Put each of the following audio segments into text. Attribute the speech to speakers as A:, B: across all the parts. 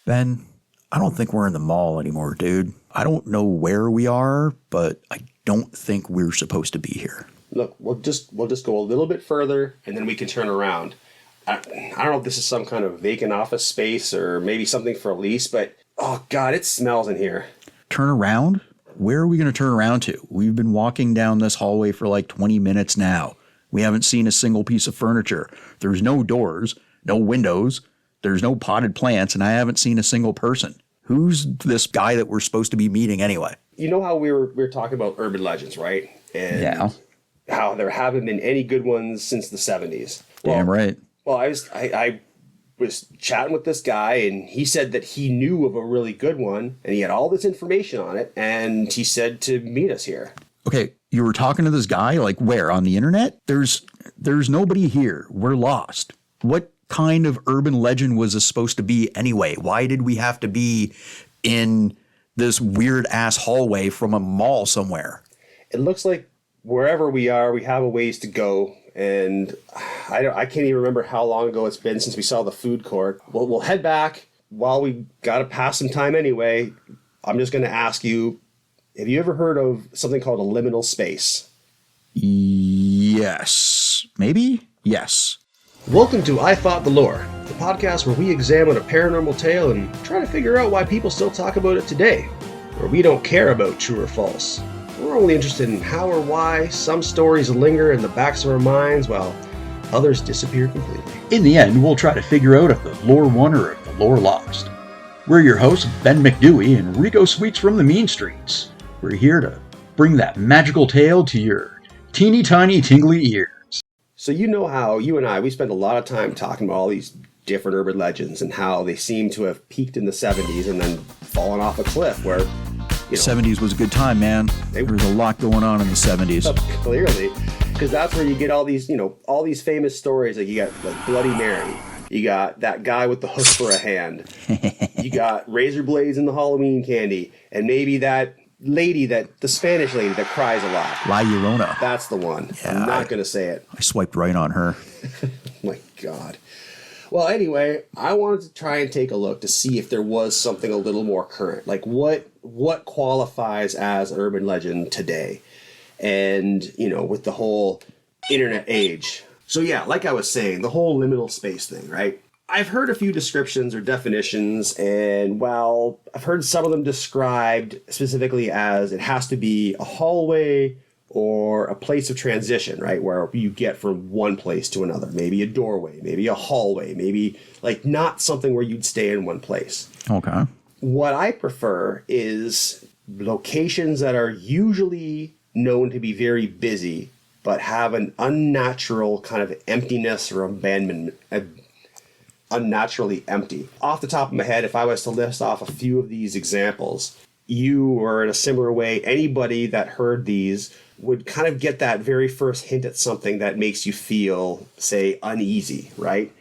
A: Ben, I don't think we're in the mall anymore, dude. I don't know where we are, but I don't think we're supposed to be here.
B: Look, we'll just go a little bit further, and then we can turn around. I don't know if this is some kind of vacant office space or maybe something for a lease, but oh God, it smells in here.
A: Turn around? Where are we going to turn around to? We've been walking down this hallway for like 20 minutes now. We haven't seen a single piece of furniture. There's no doors, no windows, there's no potted plants, and I haven't seen a single person. Who's this guy that we're supposed to be meeting anyway?
B: You know how we were talking about urban legends, right? And
A: yeah.
B: How there haven't been any good ones since the 70s.
A: Damn right.
B: Well, I was chatting with this guy, and he said that he knew of a really good one, and he had all this information on it, and he said to meet us here.
A: Okay, you were talking to this guy, like where? On the internet? There's nobody here. We're lost. What kind of urban legend was this supposed to be anyway? Why did we have to be in this weird ass hallway from a mall somewhere?
B: It looks like wherever we are, we have a ways to go. And I can't even remember how long ago it's been since we saw the food court. We'll head back. While we got to pass some time anyway, I'm just going to ask you, have you ever heard of something called a liminal space?
A: Yes. Maybe? Yes.
B: Welcome to I Thought the Lore, the podcast where we examine a paranormal tale and try to figure out why people still talk about it today, where we don't care about true or false. We're only interested in how or why some stories linger in the backs of our minds while others disappear completely.
C: In the end, we'll try to figure out if the lore won or if the lore lost. We're your hosts, Ben McDewey and Ricco Sweets from the Mean Streets. We're here to bring that magical tale to your teeny tiny tingly ears.
B: So you know how you and I, we spend a lot of time talking about all these different urban legends and how they seem to have peaked in the 70s and then fallen off a cliff where...
A: The 70s was a good time, man. There was a lot going on in the 70s.
B: Clearly. Because that's where you get all these, all these famous stories. Like you got like Bloody Mary. You got that guy with the hook for a hand. You got razor blades in the Halloween candy. And maybe that lady, the Spanish lady that cries a lot.
A: La Llorona.
B: That's the one. Yeah, I'm not going to say it.
A: I swiped right on her.
B: My God. Well, anyway, I wanted to try and take a look to see if there was something a little more current. Like what qualifies as an urban legend today? And, with the whole internet age. So yeah, like I was saying, the whole liminal space thing, right? I've heard a few descriptions or definitions, and while I've heard some of them described specifically as it has to be a hallway or a place of transition, right? Where you get from one place to another. Maybe a doorway, maybe a hallway, maybe like not something where you'd stay in one place.
A: Okay.
B: What I prefer is locations that are usually known to be very busy, but have an unnatural kind of emptiness or abandonment, unnaturally empty. Off the top of my head, if I was to list off a few of these examples, you or in a similar way, anybody that heard these would kind of get that very first hint at something that makes you feel, say, uneasy, right?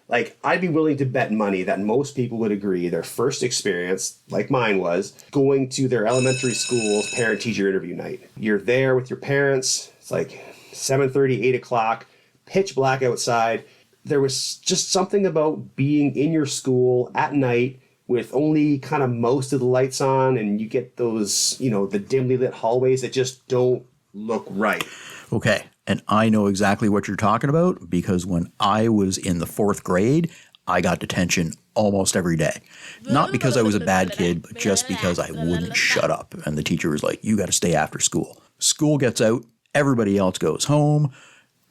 B: Like, I'd be willing to bet money that most people would agree their first experience, like mine was, going to their elementary school's parent-teacher interview night. You're there with your parents, it's like 7:30, 8 o'clock, pitch black outside. There was just something about being in your school at night with only kind of most of the lights on, and you get those, the dimly lit hallways that just don't look right.
A: Okay. And I know exactly what you're talking about because when I was in the 4th grade, I got detention almost every day. Not because I was a bad kid, but just because I wouldn't shut up. And the teacher was like, you got to stay after school. School gets out. Everybody else goes home.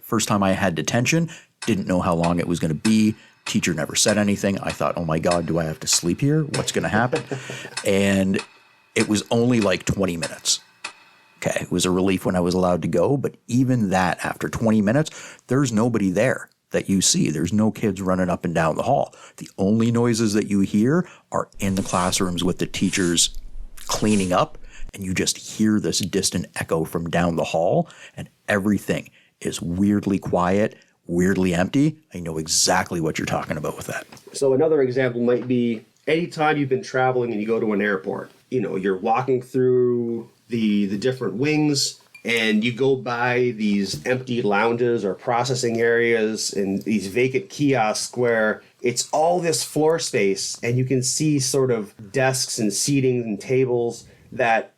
A: First time I had detention, didn't know how long it was going to be. Teacher never said anything. I thought, oh my God, do I have to sleep here? What's going to happen? And it was only like 20 minutes. Okay, it was a relief when I was allowed to go, but even that, after 20 minutes, there's nobody there that you see. There's no kids running up and down the hall. The only noises that you hear are in the classrooms with the teachers cleaning up, and you just hear this distant echo from down the hall, and everything is weirdly quiet, weirdly empty. I know exactly what you're talking about with that.
B: So another example might be anytime you've been traveling and you go to an airport, you're walking through the different wings, and you go by these empty lounges or processing areas and these vacant kiosks where it's all this floor space, and you can see sort of desks and seating and tables that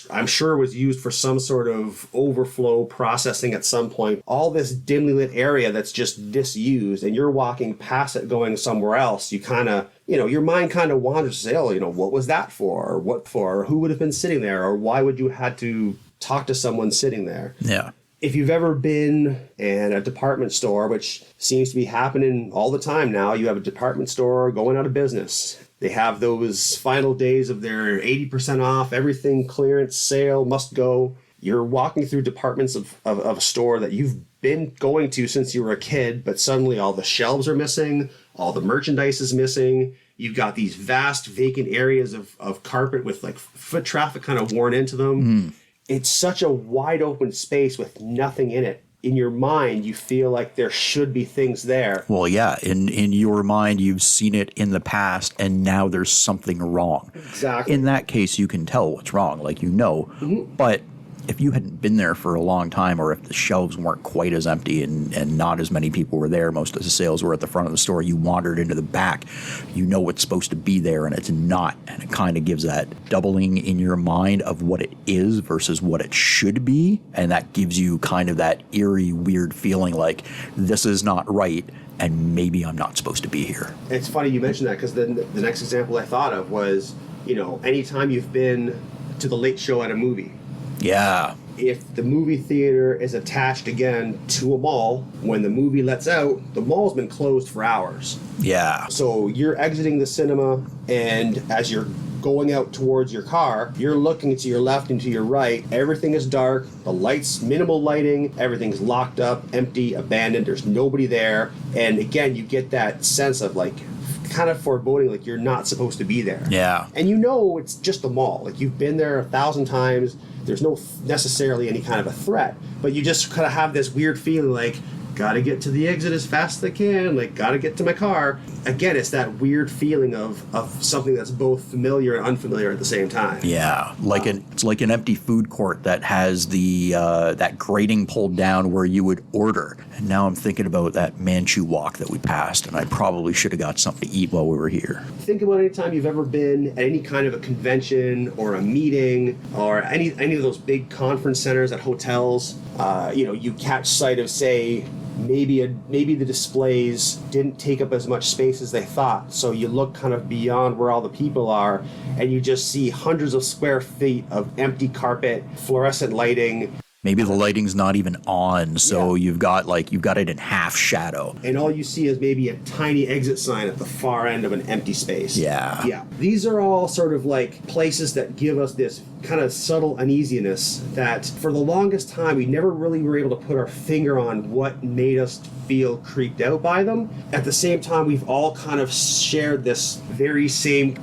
B: I'm sure was used for some sort of overflow processing at some point. All this dimly lit area that's just disused, and you're walking past it going somewhere else. You kind of, your mind kind of wanders to say, oh, what was that for? Or what for? Or who would have been sitting there? Or why would you had to talk to someone sitting there?
A: Yeah.
B: If you've ever been in a department store, which seems to be happening all the time now, you have a department store going out of business. They have those final days of their 80% off, everything clearance, sale, must go. You're walking through departments of a store that you've been going to since you were a kid, but suddenly all the shelves are missing, all the merchandise is missing. You've got these vast vacant areas of carpet with like foot traffic kind of worn into them. Mm. It's such a wide open space with nothing in it. In your mind, you feel like there should be things there.
A: Well, yeah. In your mind, you've seen it in the past, and now there's something wrong.
B: Exactly.
A: In that case, you can tell what's wrong, Mm-hmm. But if you hadn't been there for a long time, or if the shelves weren't quite as empty and not as many people were there, most of the sales were at the front of the store, you wandered into the back, what's supposed to be there and it's not. And it kind of gives that doubling in your mind of what it is versus what it should be. And that gives you kind of that eerie, weird feeling like this is not right and maybe I'm not supposed to be here.
B: It's funny you mentioned that, because then the next example I thought of was, anytime you've been to the late show at a movie.
A: Yeah.
B: If the movie theater is attached again to a mall, when the movie lets out, the mall's been closed for hours.
A: Yeah.
B: So you're exiting the cinema, and as you're going out towards your car, you're looking to your left and to your right. Everything is dark, the lights, minimal lighting, everything's locked up, empty, abandoned, there's nobody there. And again, you get that sense of like kind of foreboding, like you're not supposed to be there.
A: Yeah.
B: And it's just the mall. Like you've been there 1,000 times. There's no necessarily any kind of a threat, but you just kind of have this weird feeling like, gotta get to the exit as fast as I can, like gotta get to my car. Again, it's that weird feeling of something that's both familiar and unfamiliar at the same time.
A: Yeah, it's like an empty food court that has the that grating pulled down where you would order. And now I'm thinking about that Manchu Walk that we passed, and I probably should have got something to eat while we were here.
B: Think about any time you've ever been at any kind of a convention or a meeting or any of those big conference centers at hotels. You catch sight of, say, maybe the displays didn't take up as much space as they thought, so you look kind of beyond where all the people are and you just see hundreds of square feet of empty carpet, fluorescent lighting.
A: Maybe the lighting's not even on, so you've got it in half shadow.
B: And all you see is maybe a tiny exit sign at the far end of an empty space.
A: Yeah.
B: Yeah. These are all sort of like places that give us this kind of subtle uneasiness that for the longest time we never really were able to put our finger on what made us feel creeped out by them. At the same time, we've all kind of shared this very same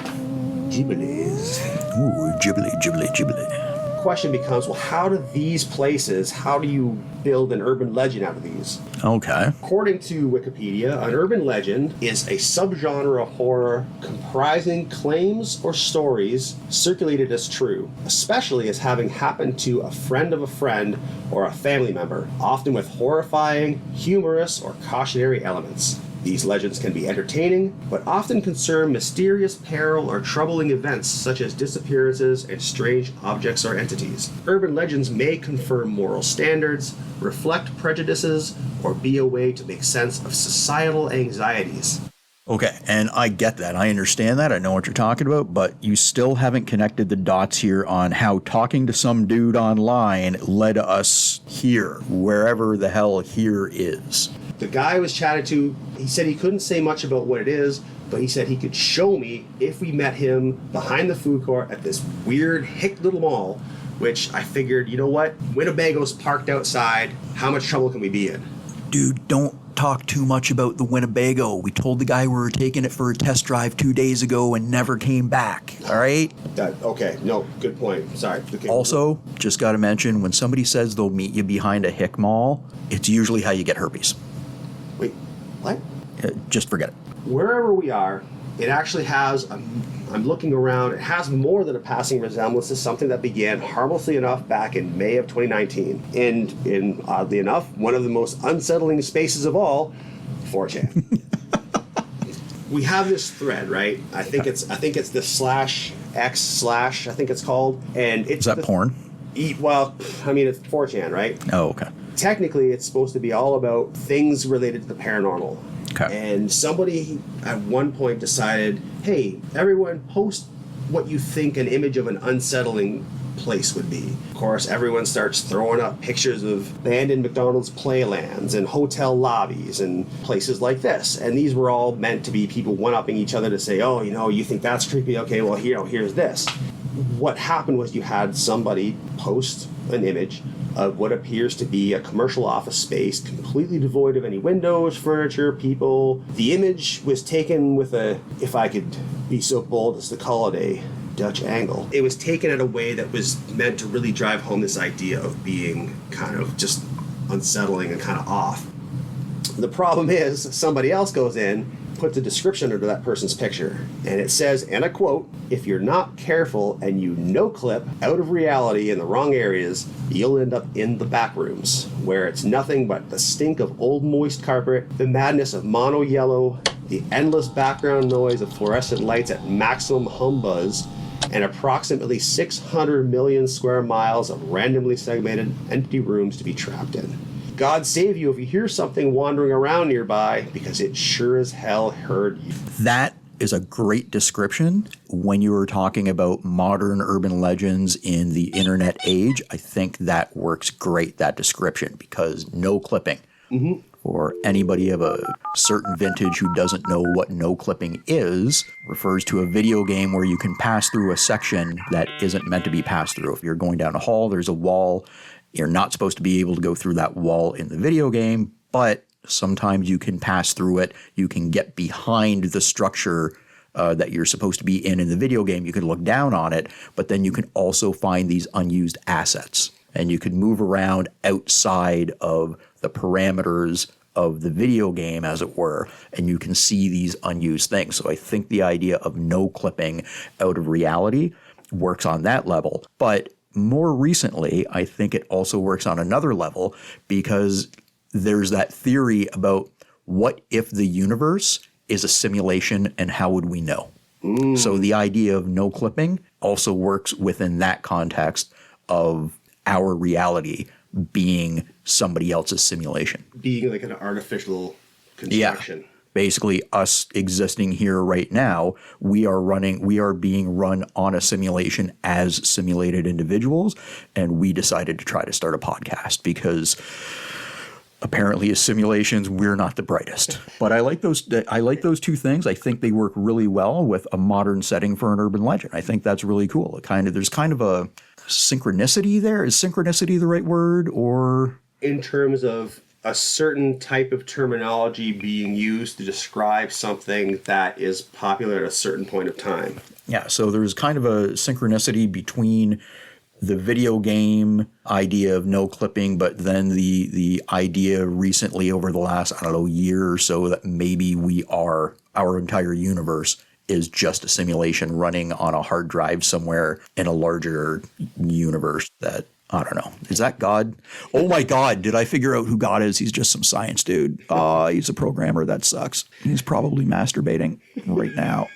B: gibblies.
A: Ooh, gibbly, gibbly, gibbly.
B: Question becomes, well, how do you build an urban legend out of these?
A: Okay.
B: According to Wikipedia, an urban legend is a subgenre of horror comprising claims or stories circulated as true, especially as having happened to a friend of a friend or a family member, often with horrifying, humorous, or cautionary elements. These legends can be entertaining, but often concern mysterious peril or troubling events such as disappearances and strange objects or entities. Urban legends may confirm moral standards, reflect prejudices, or be a way to make sense of societal anxieties.
A: Okay, and I get that. I understand that. I know what you're talking about, but you still haven't connected the dots here on how talking to some dude online led us here, wherever the hell here is.
B: The guy I was chatting to, he said he couldn't say much about what it is, but he said he could show me if we met him behind the food court at this weird hick little mall, which I figured, you know what? Winnebago's parked outside. How much trouble can we be in?
A: Dude, don't talk too much about the Winnebago. We told the guy we were taking it for a test drive 2 days ago and never came back. All right?
B: Okay. No, good point. Sorry. Okay.
A: Also, just got to mention, when somebody says they'll meet you behind a hick mall, it's usually how you get herpes.
B: Wait, what?
A: Just forget it.
B: Wherever we are, it actually has, I'm looking around, it has more than a passing resemblance to something that began harmlessly enough back in May of 2019. And in oddly enough, one of the most unsettling spaces of all, 4chan. We have this thread, right? I think it's the /x/ I think it's called. And it's
A: Is that porn?
B: Well, I mean, it's 4chan, right?
A: Oh, okay.
B: Technically, it's supposed to be all about things related to the paranormal.
A: Okay.
B: And somebody at one point decided, hey, everyone post what you think an image of an unsettling place would be. Of course, everyone starts throwing up pictures of abandoned McDonald's playlands and hotel lobbies and places like this. And these were all meant to be people one-upping each other to say, oh, you think that's creepy? Okay, well, here's this. What happened was you had somebody post an image of what appears to be a commercial office space, completely devoid of any windows, furniture, people. The image was taken with a, if I could be so bold as to call it, a Dutch angle. It was taken in a way that was meant to really drive home this idea of being kind of just unsettling and kind of off. The problem is somebody else goes in, puts a description under that person's picture, and it says, and I quote, if you're not careful and you no-clip out of reality in the wrong areas, you'll end up in the back rooms, where it's nothing but the stink of old moist carpet, the madness of mono yellow, the endless background noise of fluorescent lights at maximum hum buzz, and approximately 600 million square miles of randomly segmented empty rooms to be trapped in. God save you if you hear something wandering around nearby, because it sure as hell heard you.
A: That is a great description. When you were talking about modern urban legends in the internet age, I think that works great, that description, because no clipping. Mm-hmm. For anybody of a certain vintage who doesn't know what no clipping is, refers to a video game where you can pass through a section that isn't meant to be passed through. If you're going down a hall, there's a wall. You're not supposed to be able to go through that wall in the video game, but sometimes you can pass through it. You can get behind the structure that you're supposed to be in the video game. You can look down on it, but then you can also find these unused assets. And you can move around outside of the parameters of the video game, as it were, and you can see these unused things. So I think the idea of no clipping out of reality works on that level. But more recently, I think it also works on another level, because there's that theory about what if the universe is a simulation and how would we know? So the idea of no clipping also works within that context of our reality being somebody else's simulation.
B: Being like an artificial construction.
A: Yeah. Basically, us existing here right now, we are being run on a simulation as simulated individuals, and we decided to try to start a podcast because apparently as simulations, we're not the brightest. But I like those two things. I think they work really well with a modern setting for an urban legend. I think that's really cool. There's kind of a synchronicity there. Is synchronicity the right word? Or
B: in terms of a certain type of terminology being used to describe something that is popular at a certain point of time.
A: Yeah, so there's kind of a synchronicity between the video game idea of no clipping, but then the idea recently over the last, year or so that maybe our entire universe is just a simulation running on a hard drive somewhere in a larger universe that, I don't know. Is that God? Oh my God, did I figure out who God is? He's just some science dude. He's a programmer. That sucks. He's probably masturbating right now.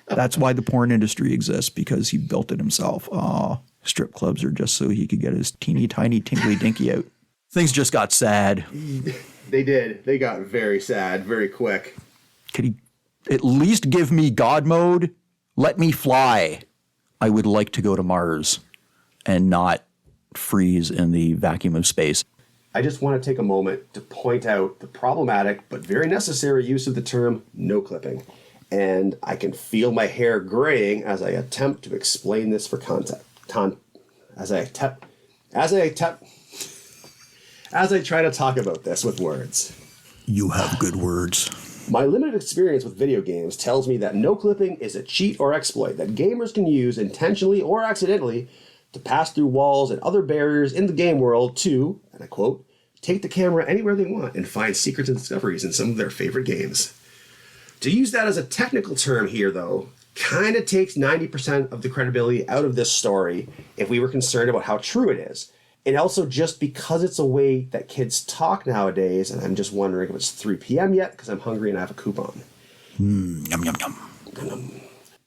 A: That's why the porn industry exists, because he built it himself. Strip clubs are just so he could get his teeny tiny tingly dinky out. Things just got sad.
B: They did. They got very sad very quick.
A: Could he at least give me God mode? Let me fly. I would like to go to Mars and not freeze in the vacuum of space.
B: I just want to take a moment to point out the problematic but very necessary use of the term no clipping. And I can feel my hair graying as I attempt to explain this for context. As I try to talk about this with words.
A: You have good words.
B: My limited experience with video games tells me that no clipping is a cheat or exploit that gamers can use intentionally or accidentally to pass through walls and other barriers in the game world to, and I quote, take the camera anywhere they want and find secrets and discoveries in some of their favorite games. To use that as a technical term here, though, kind of takes 90% of the credibility out of this story if we were concerned about how true it is. And also just because it's a way that kids talk nowadays, and I'm just wondering if it's 3 p.m. yet because I'm hungry and I have a coupon.
A: Yum, yum, yum.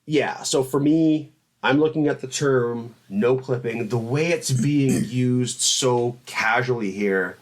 B: Yeah, so for me, I'm looking at the term no clipping, the way it's being used so casually here.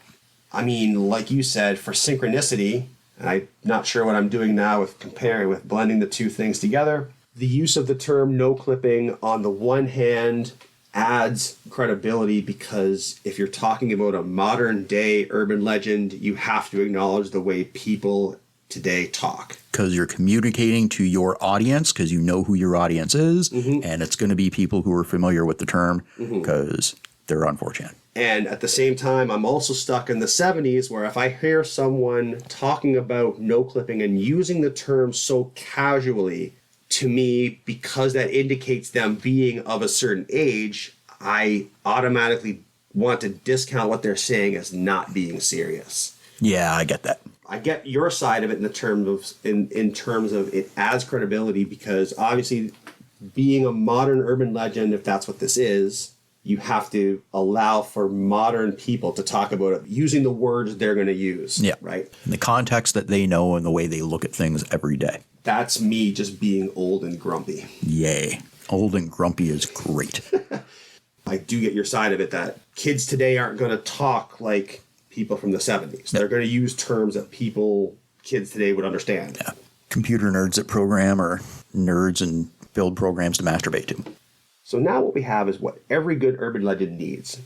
B: I mean, like you said, for synchronicity, and I'm not sure what I'm doing now with comparing, with blending the two things together. The use of the term no clipping on the one hand adds credibility because if you're talking about a modern day urban legend, you have to acknowledge the way people today talk.
A: Because you're communicating to your audience, because you know who your audience is, and it's going to be people who are familiar with the term because they're on 4chan.
B: And at the same time, I'm also stuck in the 70s where if I hear someone talking about no clipping and using the term so casually, to me, because that indicates them being of a certain age, I automatically want to discount what they're saying as not being serious.
A: Yeah, I get that.
B: I get your side of it in terms of it adds credibility because obviously being a modern urban legend, if that's what this is, you have to allow for modern people to talk about it using the words they're going to use.
A: Yeah.
B: Right.
A: In the context that they know and the way they look at things every day.
B: That's me just being old and grumpy.
A: Yay. Old and grumpy is great.
B: I do get your side of it that kids today aren't going to talk like people from the 70s. Yep. They're going to use terms that kids today would understand.
A: Yeah. Computer nerds that program are nerds and build programs to masturbate to.
B: So now what we have is what every good urban legend needs.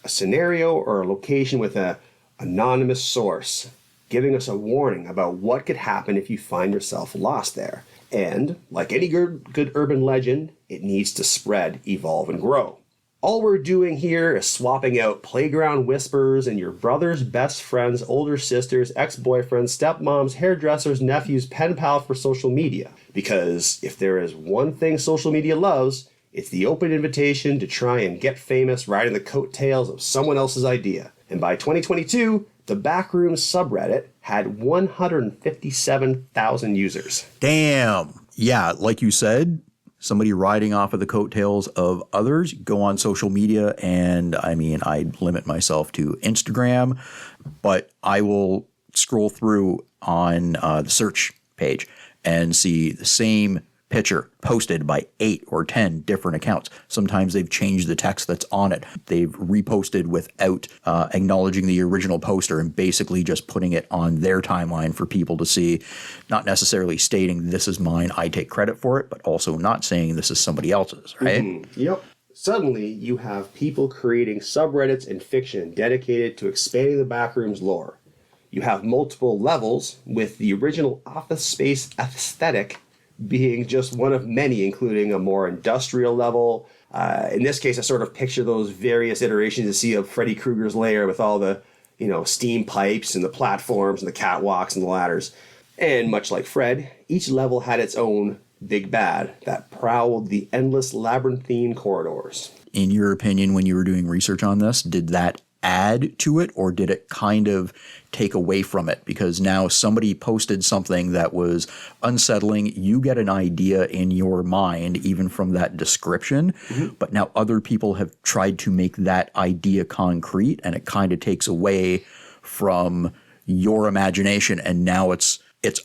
B: A scenario or a location with an anonymous source giving us a warning about what could happen if you find yourself lost there. And like any good urban legend, it needs to spread, evolve, and grow. All we're doing here is swapping out playground whispers and your brother's best friend's older sister's ex-boyfriend's stepmom's hairdresser's nephew's pen pal for social media. Because if there is one thing social media loves, it's the open invitation to try and get famous riding the coattails of someone else's idea. And by 2022, the Backrooms subreddit had 157,000 users.
A: Damn. Yeah, like you said, somebody riding off of the coattails of others, go on social media, and I mean, I limit myself to Instagram, but I will scroll through on the search page and see the same picture posted by 8 or 10 different accounts. Sometimes they've changed the text that's on it. They've reposted without acknowledging the original poster and basically just putting it on their timeline for people to see, not necessarily stating this is mine, I take credit for it, but also not saying this is somebody else's, right?
B: Mm-hmm. Yep. Suddenly, you have people creating subreddits and fiction dedicated to expanding the Backrooms lore. You have multiple levels, with the original Office Space aesthetic being just one of many, including a more industrial level. In this case, I sort of picture those various iterations you see of Freddy Krueger's lair with all the, steam pipes and the platforms and the catwalks and the ladders. And much like Fred, each level had its own big bad that prowled the endless labyrinthine corridors.
A: In your opinion, when you were doing research on this, did that add to it or did it kind of take away from it? Because now somebody posted something that was unsettling. You get an idea in your mind, even from that description, but now other people have tried to make that idea concrete and it kind of takes away from your imagination. And now it's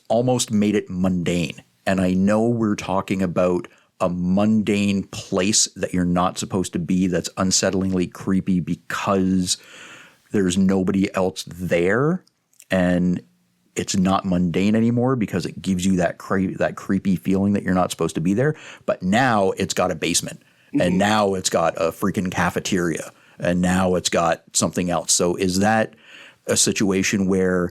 A: almost made it mundane. And I know we're talking about a mundane place that you're not supposed to be that's unsettlingly creepy because there's nobody else there and it's not mundane anymore because it gives you that creepy feeling that you're not supposed to be there. But now it's got a basement and now it's got a freaking cafeteria and now it's got something else. So is that a situation where,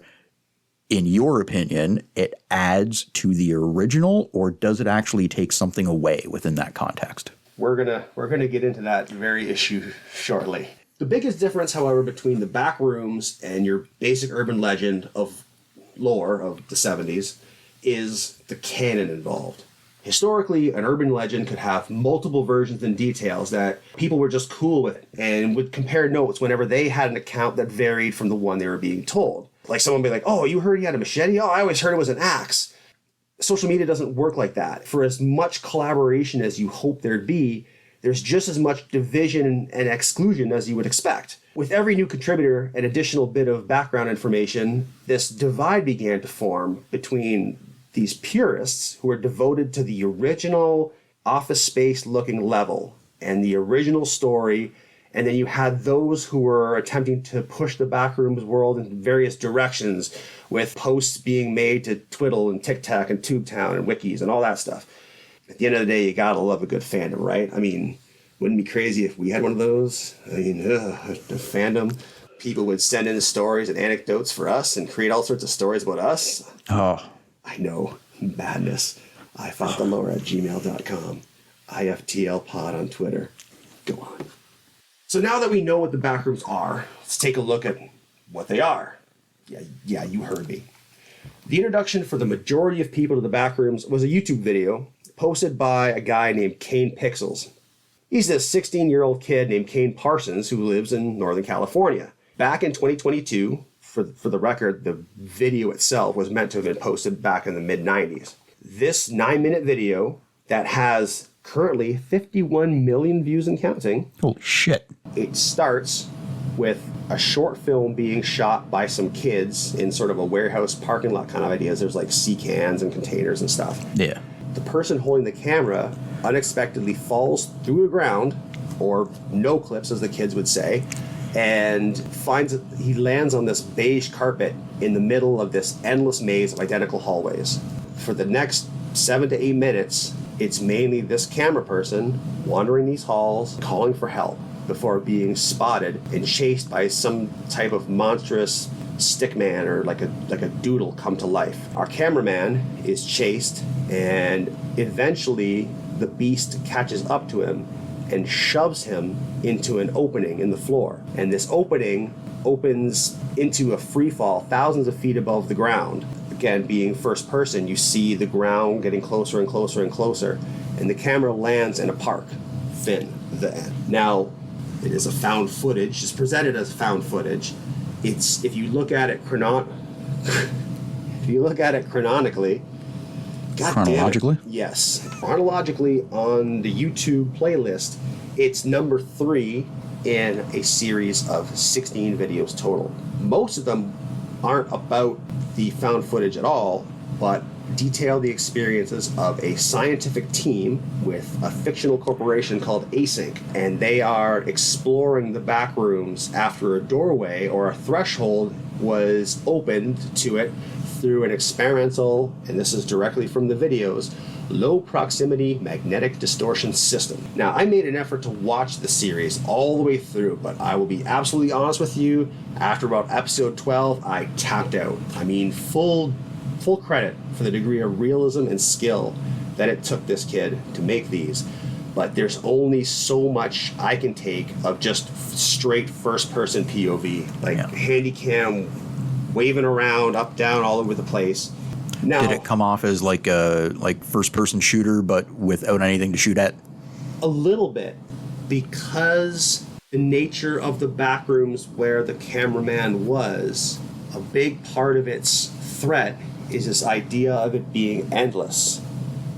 A: in your opinion, it adds to the original, or does it actually take something away within that context?
B: We're gonna get into that very issue shortly. The biggest difference, however, between the Backrooms and your basic urban legend of lore of the 70s is the canon involved. Historically, an urban legend could have multiple versions and details that people were just cool with and would compare notes whenever they had an account that varied from the one they were being told. Like someone would be like, oh, you heard he had a machete? Oh, I always heard it was an axe. social media doesn't work like that. For as much collaboration as you hope there'd be, there's just as much division and exclusion as you would expect. With every new contributor and additional bit of background information, this divide began to form between these purists who are devoted to the original Office Space looking level and the original story. And then you had those who were attempting to push the Backrooms world in various directions with posts being made to Twiddle and TikTok and Tubetown and wikis and all that stuff. At the end of the day, you gotta love a good fandom, right? I mean, wouldn't it be crazy if we had one of those? I mean, the fandom. People would send in stories and anecdotes for us and create all sorts of stories about us.
A: Oh.
B: I know. Madness. iFoutTheLore@gmail.com. IFTL pod on Twitter. Go on. So now that we know what the Backrooms are, let's take a look at what they are. Yeah, you heard me. The introduction for the majority of people to the Backrooms was a YouTube video posted by a guy named Kane Pixels. He's this 16-year-old kid named Kane Parsons who lives in Northern California. Back in 2022, for the record, the video itself was meant to have been posted back in the mid-90s. This 9-minute video that has currently 51 million views and counting.
A: Holy shit.
B: It starts with a short film being shot by some kids in sort of a warehouse parking lot kind of ideas. There's like sea cans and containers and stuff.
A: Yeah.
B: The person holding the camera unexpectedly falls through the ground, or no clips as the kids would say, and he lands on this beige carpet in the middle of this endless maze of identical hallways. For the next 7 to 8 minutes, it's mainly this camera person wandering these halls, calling for help before being spotted and chased by some type of monstrous stickman or like a doodle come to life. Our cameraman is chased, and eventually the beast catches up to him and shoves him into an opening in the floor. And this opening opens into a free fall thousands of feet above the ground. Again, being first person, you see the ground getting closer and closer and closer, and the camera lands in a park. Fin, the end. Now, it is a found footage. It's presented as found footage. It's, if you look at it chronologically,
A: Chronologically?
B: Yes. Chronologically on the YouTube playlist, it's number 3 in a series of 16 videos total. Most of them aren't about the found footage at all, but detail the experiences of a scientific team with a fictional corporation called Async, and they are exploring the Backrooms after a doorway or a threshold was opened to it through an experimental, and this is directly from the videos, low proximity magnetic distortion system. Now, I made an effort to watch the series all the way through, but I will be absolutely honest with you, after about episode 12, I tapped out. I mean, full credit for the degree of realism and skill that it took this kid to make these. But there's only so much I can take of just straight first-person POV, like handy cam waving around, up, down, all over the place. Now,
A: did it come off as like a first-person shooter, but without anything to shoot at?
B: A little bit, because the nature of the Backrooms where the cameraman was, a big part of its threat is this idea of it being endless.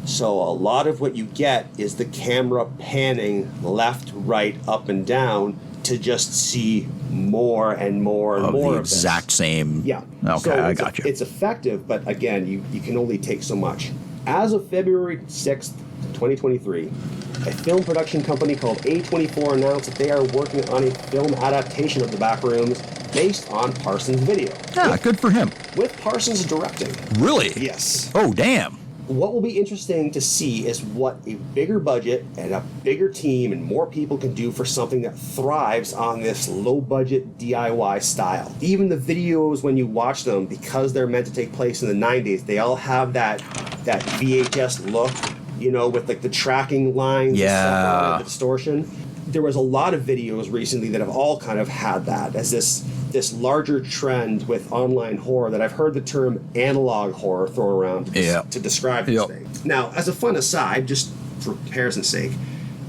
B: So a lot of what you get is the camera panning left, right, up, and down to just see more and more and more
A: the
B: of this.
A: exact same.
B: Yeah.
A: Okay,
B: so
A: I got you.
B: It's effective, but again, you can only take so much. As of February 6th, 2023, a film production company called A24 announced that they are working on a film adaptation of the Backrooms based on Parsons' video.
A: Yeah, good for him.
B: With Parsons directing.
A: Really?
B: Yes.
A: Oh, damn.
B: What will be interesting to see is what a bigger budget and a bigger team and more people can do for something that thrives on this low-budget DIY style. Even the videos, when you watch them, because they're meant to take place in the 90s, they all have that VHS look, you know, with like the tracking lines and stuff on it, the distortion. There was a lot of videos recently that have all kind of had that as this larger trend with online horror that I've heard the term analog horror thrown around to describe this thing. Now, as a fun aside, just for comparison's sake,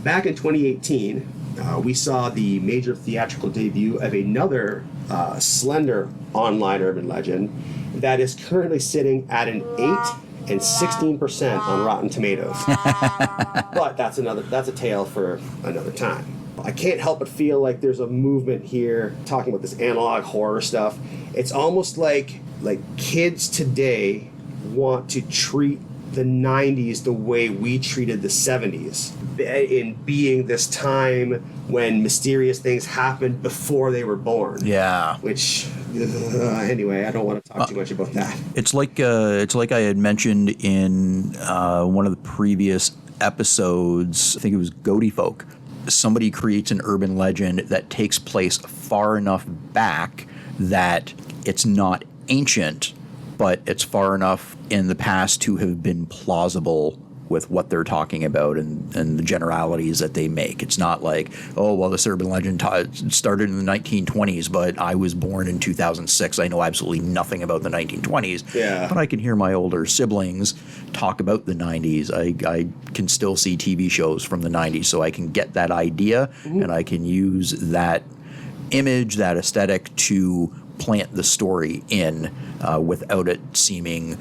B: back in 2018, we saw the major theatrical debut of another slender online urban legend that is currently sitting at an 8 and 16% on Rotten Tomatoes. But that's a tale for another time. I can't help but feel like there's a movement here talking about this analog horror stuff. It's almost like kids today want to treat the 90s the way we treated the 70s, in being this time when mysterious things happened before they were born.
A: Yeah.
B: Which, anyway, I don't want to talk too much about that.
A: It's like I had mentioned in one of the previous episodes. I think it was Goaty Folk. Somebody creates an urban legend that takes place far enough back that it's not ancient, but it's far enough in the past to have been plausible with what they're talking about and the generalities that they make. It's not like, oh, well, this urban legend started in the 1920s, but I was born in 2006. I know absolutely nothing about the 1920s.
B: Yeah.
A: But I can hear my older siblings talk about the 90s. I can still see TV shows from the 90s, so I can get that idea, and I can use that image, that aesthetic to plant the story in without it seeming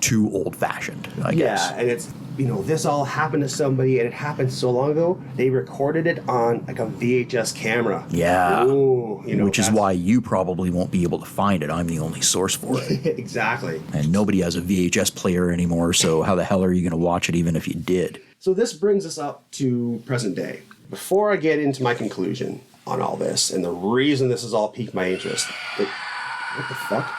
A: too old-fashioned, I guess.
B: Yeah, and it's, this all happened to somebody, and it happened so long ago, they recorded it on like a VHS camera.
A: Yeah.
B: Ooh,
A: which is why you probably won't be able to find it. I'm the only source for it.
B: Exactly.
A: And nobody has a VHS player anymore, so how the hell are you going to watch it even if you did?
B: So this brings us up to present day. Before I get into my conclusion on all this, and the reason this has all piqued my interest, what the fuck?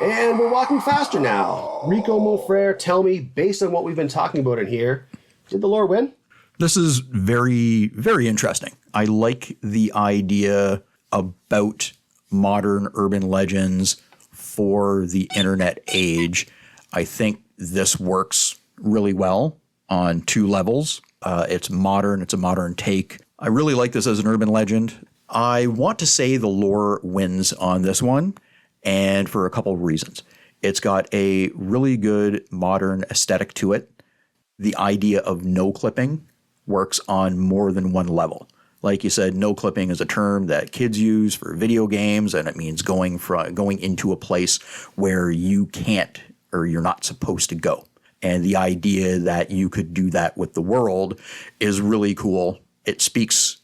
B: And we're walking faster now. Ricco, mon frere, tell me, based on what we've been talking about in here, did the lore win?
A: This is very, very interesting. I like the idea about modern urban legends for the internet age. I think this works really well on two levels. It's modern. It's a modern take. I really like this as an urban legend. I want to say the lore wins on this one, and for a couple of reasons. It's got a really good modern aesthetic to it. The idea of no clipping works on more than one level. Like you said, no clipping is a term that kids use for video games, and it means going into a place where you can't or you're not supposed to go. And the idea that you could do that with the world is really cool. It speaks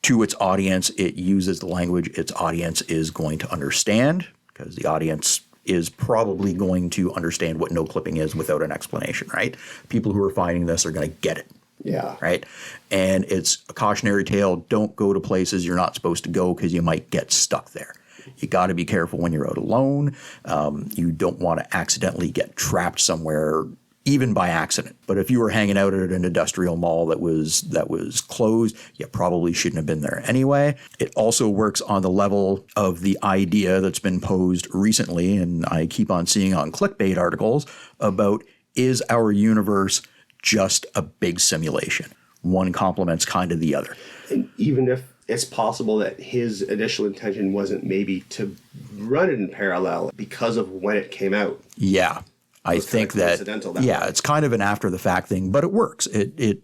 A: to its audience. It uses the language its audience is going to understand, because the audience is probably going to understand what no clipping is without an explanation, right? People who are finding this are going to get it.
B: Yeah.
A: Right? And it's a cautionary tale. Don't go to places you're not supposed to go because you might get stuck there. You got to be careful when you're out alone. You don't want to accidentally get trapped somewhere, even by accident. But if you were hanging out at an industrial mall that was closed, you probably shouldn't have been there anyway. It also works on the level of the idea that's been posed recently, and I keep on seeing on clickbait articles about, is our universe just a big simulation? One complements kind of the other.
B: And even if it's possible that his initial intention wasn't maybe to run it in parallel because of when it came out.
A: Yeah. I think that it's kind of an after the fact thing, but it works. It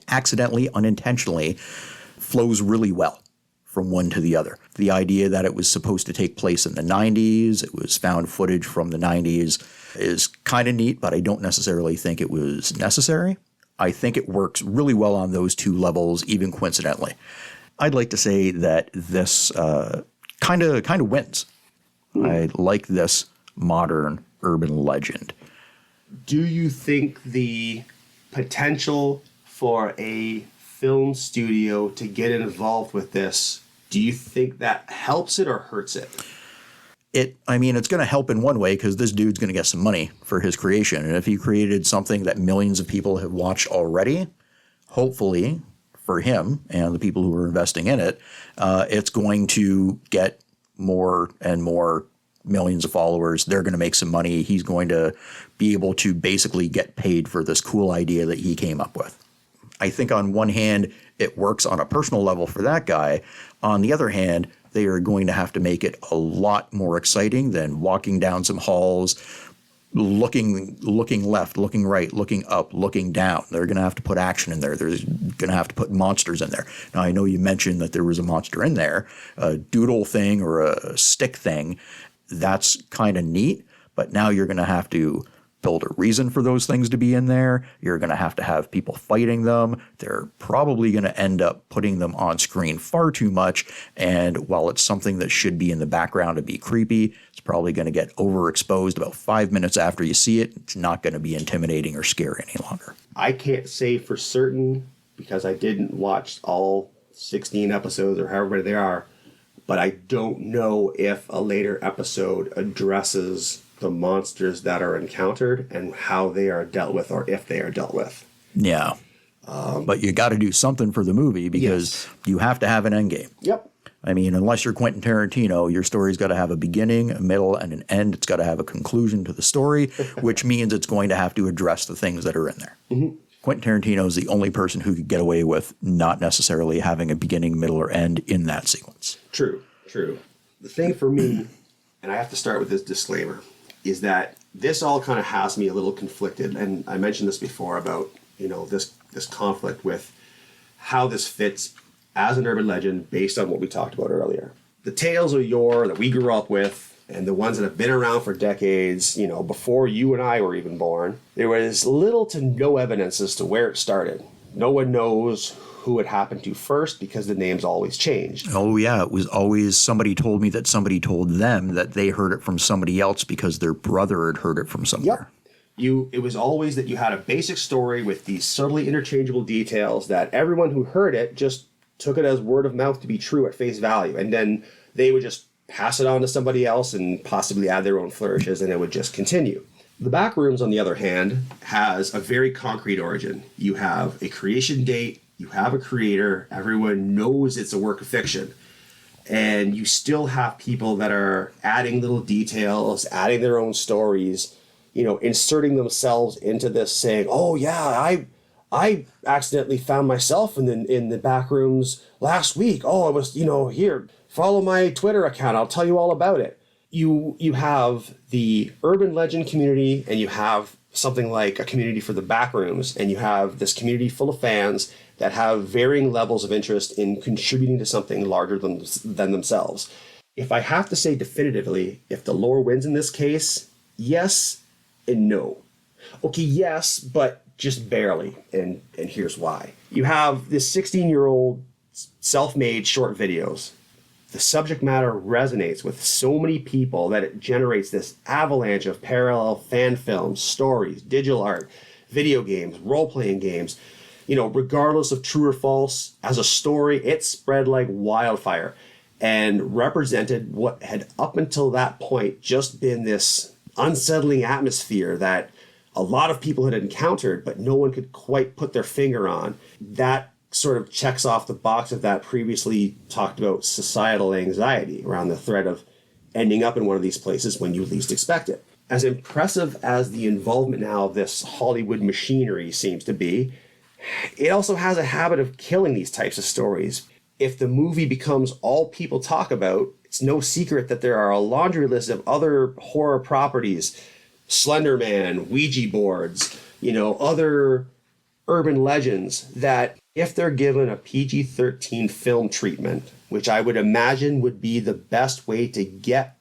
A: accidentally, unintentionally flows really well from one to the other. The idea that it was supposed to take place in the 90s, it was found footage from the 90s, is kind of neat, but I don't necessarily think it was necessary. I think it works really well on those two levels, even coincidentally. I'd like to say that this kind of wins. I like this modern urban legend.
B: Do you think the potential for a film studio to get involved with this, do you think that helps it or hurts it?
A: It's going to help in one way, because this dude's going to get some money for his creation. And if he created something that millions of people have watched already, hopefully for him and the people who are investing in it, it's going to get more and more millions of followers. They're going to make some money. He's going to be able to basically get paid for this cool idea that he came up with. I think on one hand, it works on a personal level for that guy. On the other hand, they are going to have to make it a lot more exciting than walking down some halls, looking left, looking right, looking up, looking down. They're going to have to put action in there. They're going to have to put monsters in there. Now, I know you mentioned that there was a monster in there, a doodle thing or a stick thing. That's kind of neat, But now you're going to have to build a reason for those things to be in there. You're going to have people fighting them. They're probably going to end up putting them on screen far too much. And while it's something that should be in the background to be creepy, it's probably going to get overexposed about 5 minutes after you see it. It's not going to be intimidating or scary any longer.
B: I can't say for certain because I didn't watch all 16 episodes or however many there are, but I don't know if a later episode addresses the monsters that are encountered and how they are dealt with, or if they are dealt with.
A: Yeah. But you got to do something for the movie because you have to have an end game.
B: Yep.
A: I mean, unless you're Quentin Tarantino, your story's got to have a beginning, a middle, and an end. It's got to have a conclusion to the story, which means it's going to have to address the things that are in there. Mm-hmm. Quentin Tarantino is the only person who could get away with not necessarily having a beginning, middle, or end in that sequence.
B: True. The thing for me, and I have to start with this disclaimer, is that this all kind of has me a little conflicted, and I mentioned this before about, this conflict with how this fits as an urban legend based on what we talked about earlier. The tales of yore that we grew up with and the ones that have been around for decades, before you and I were even born, there was little to no evidence as to where it started. No one knows who it happened to first because the names always changed.
A: Oh, yeah. It was always somebody told me that somebody told them that they heard it from somebody else because their brother had heard it from somewhere.
B: Yep. It was always that you had a basic story with these subtly interchangeable details that everyone who heard it just took it as word of mouth to be true at face value. And then they would just pass it on to somebody else and possibly add their own flourishes, and it would just continue. The Backrooms, on the other hand, has a very concrete origin. You have a creation date, you have a creator, everyone knows it's a work of fiction. And you still have people that are adding little details, adding their own stories, inserting themselves into this, saying, oh yeah, I accidentally found myself in the Backrooms last week. Oh, I was, here, follow my Twitter account. I'll tell you all about it. You have the urban legend community, and you have something like a community for the Backrooms, and you have this community full of fans that have varying levels of interest in contributing to something larger than themselves. If I have to say definitively, if the lore wins in this case, yes and no. Okay, yes, but just barely, and here's why. You have this 16-year-old self-made short videos. The subject matter resonates with so many people that it generates this avalanche of parallel fan films, stories, digital art, video games, role-playing games. Regardless of true or false, as a story, it spread like wildfire and represented what had up until that point just been this unsettling atmosphere that a lot of people had encountered, but no one could quite put their finger on. That sort of checks off the box of that previously talked about societal anxiety around the threat of ending up in one of these places when you least expect it. As impressive as the involvement now of this Hollywood machinery seems to be, it also has a habit of killing these types of stories. If the movie becomes all people talk about, it's no secret that there are a laundry list of other horror properties, Slender Man, Ouija boards, other urban legends that if they're given a PG-13 film treatment, which I would imagine would be the best way to get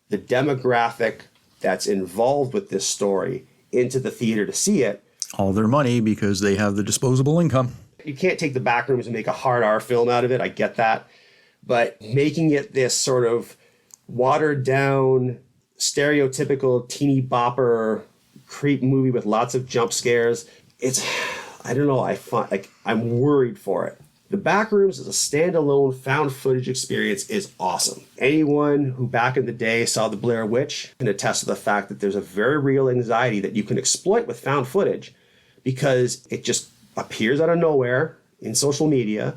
B: the demographic that's involved with this story into the theater to see it.
A: All their money because they have the disposable income.
B: You can't take the Backrooms and make a hard R film out of it. I get that. But making it this sort of watered down, stereotypical teeny bopper creep movie with lots of jump scares, I don't know, I'm worried for it. The Backrooms as a standalone found footage experience is awesome. Anyone who back in the day saw the Blair Witch can attest to the fact that there's a very real anxiety that you can exploit with found footage because it just appears out of nowhere in social media.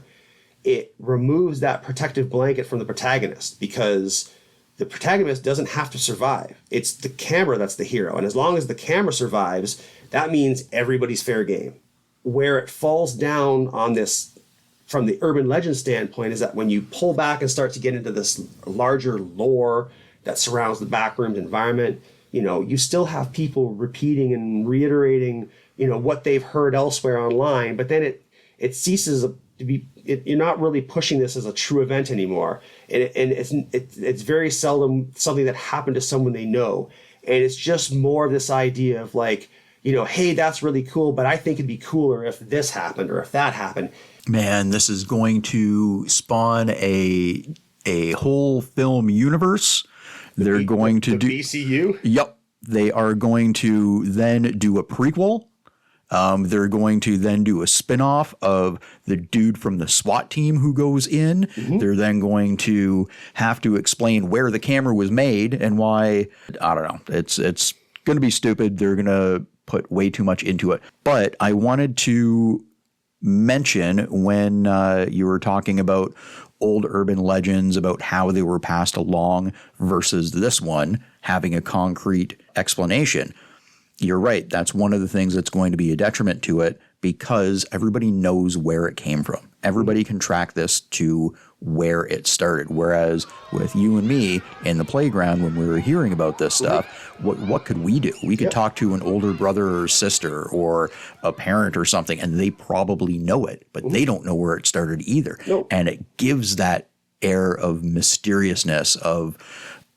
B: It removes that protective blanket from the protagonist because the protagonist doesn't have to survive. It's the camera that's the hero. And as long as the camera survives, that means everybody's fair game. Where it falls down on this from the urban legend standpoint is that when you pull back and start to get into this larger lore that surrounds the Backrooms environment, you still have people repeating and reiterating, what they've heard elsewhere online, but then it ceases to be, you're not really pushing this as a true event anymore. And it's very seldom something that happened to someone they know. And it's just more of this idea of like, you know, hey, that's really cool, but I think it'd be cooler if this happened or if that happened.
A: Man, this is going to spawn a whole film universe. They're going to do
B: BCU.
A: Yep. They are going to then do a prequel. They're going to then do a spinoff of the dude from the SWAT team who goes in. Mm-hmm. They're then going to have to explain where the camera was made and why. I don't know. It's going to be stupid. They're going to put way too much into it. But I wanted to mention when you were talking about old urban legends, about how they were passed along versus this one having a concrete explanation. You're right. That's one of the things that's going to be a detriment to it because everybody knows where it came from. Everybody can track this to where it started. Whereas with you and me in the playground, when we were hearing about this stuff, what could we do? We could talk to an older brother or sister or a parent or something, and they probably know it, but they don't know where it started either.
B: Nope.
A: And it gives that air of mysteriousness, of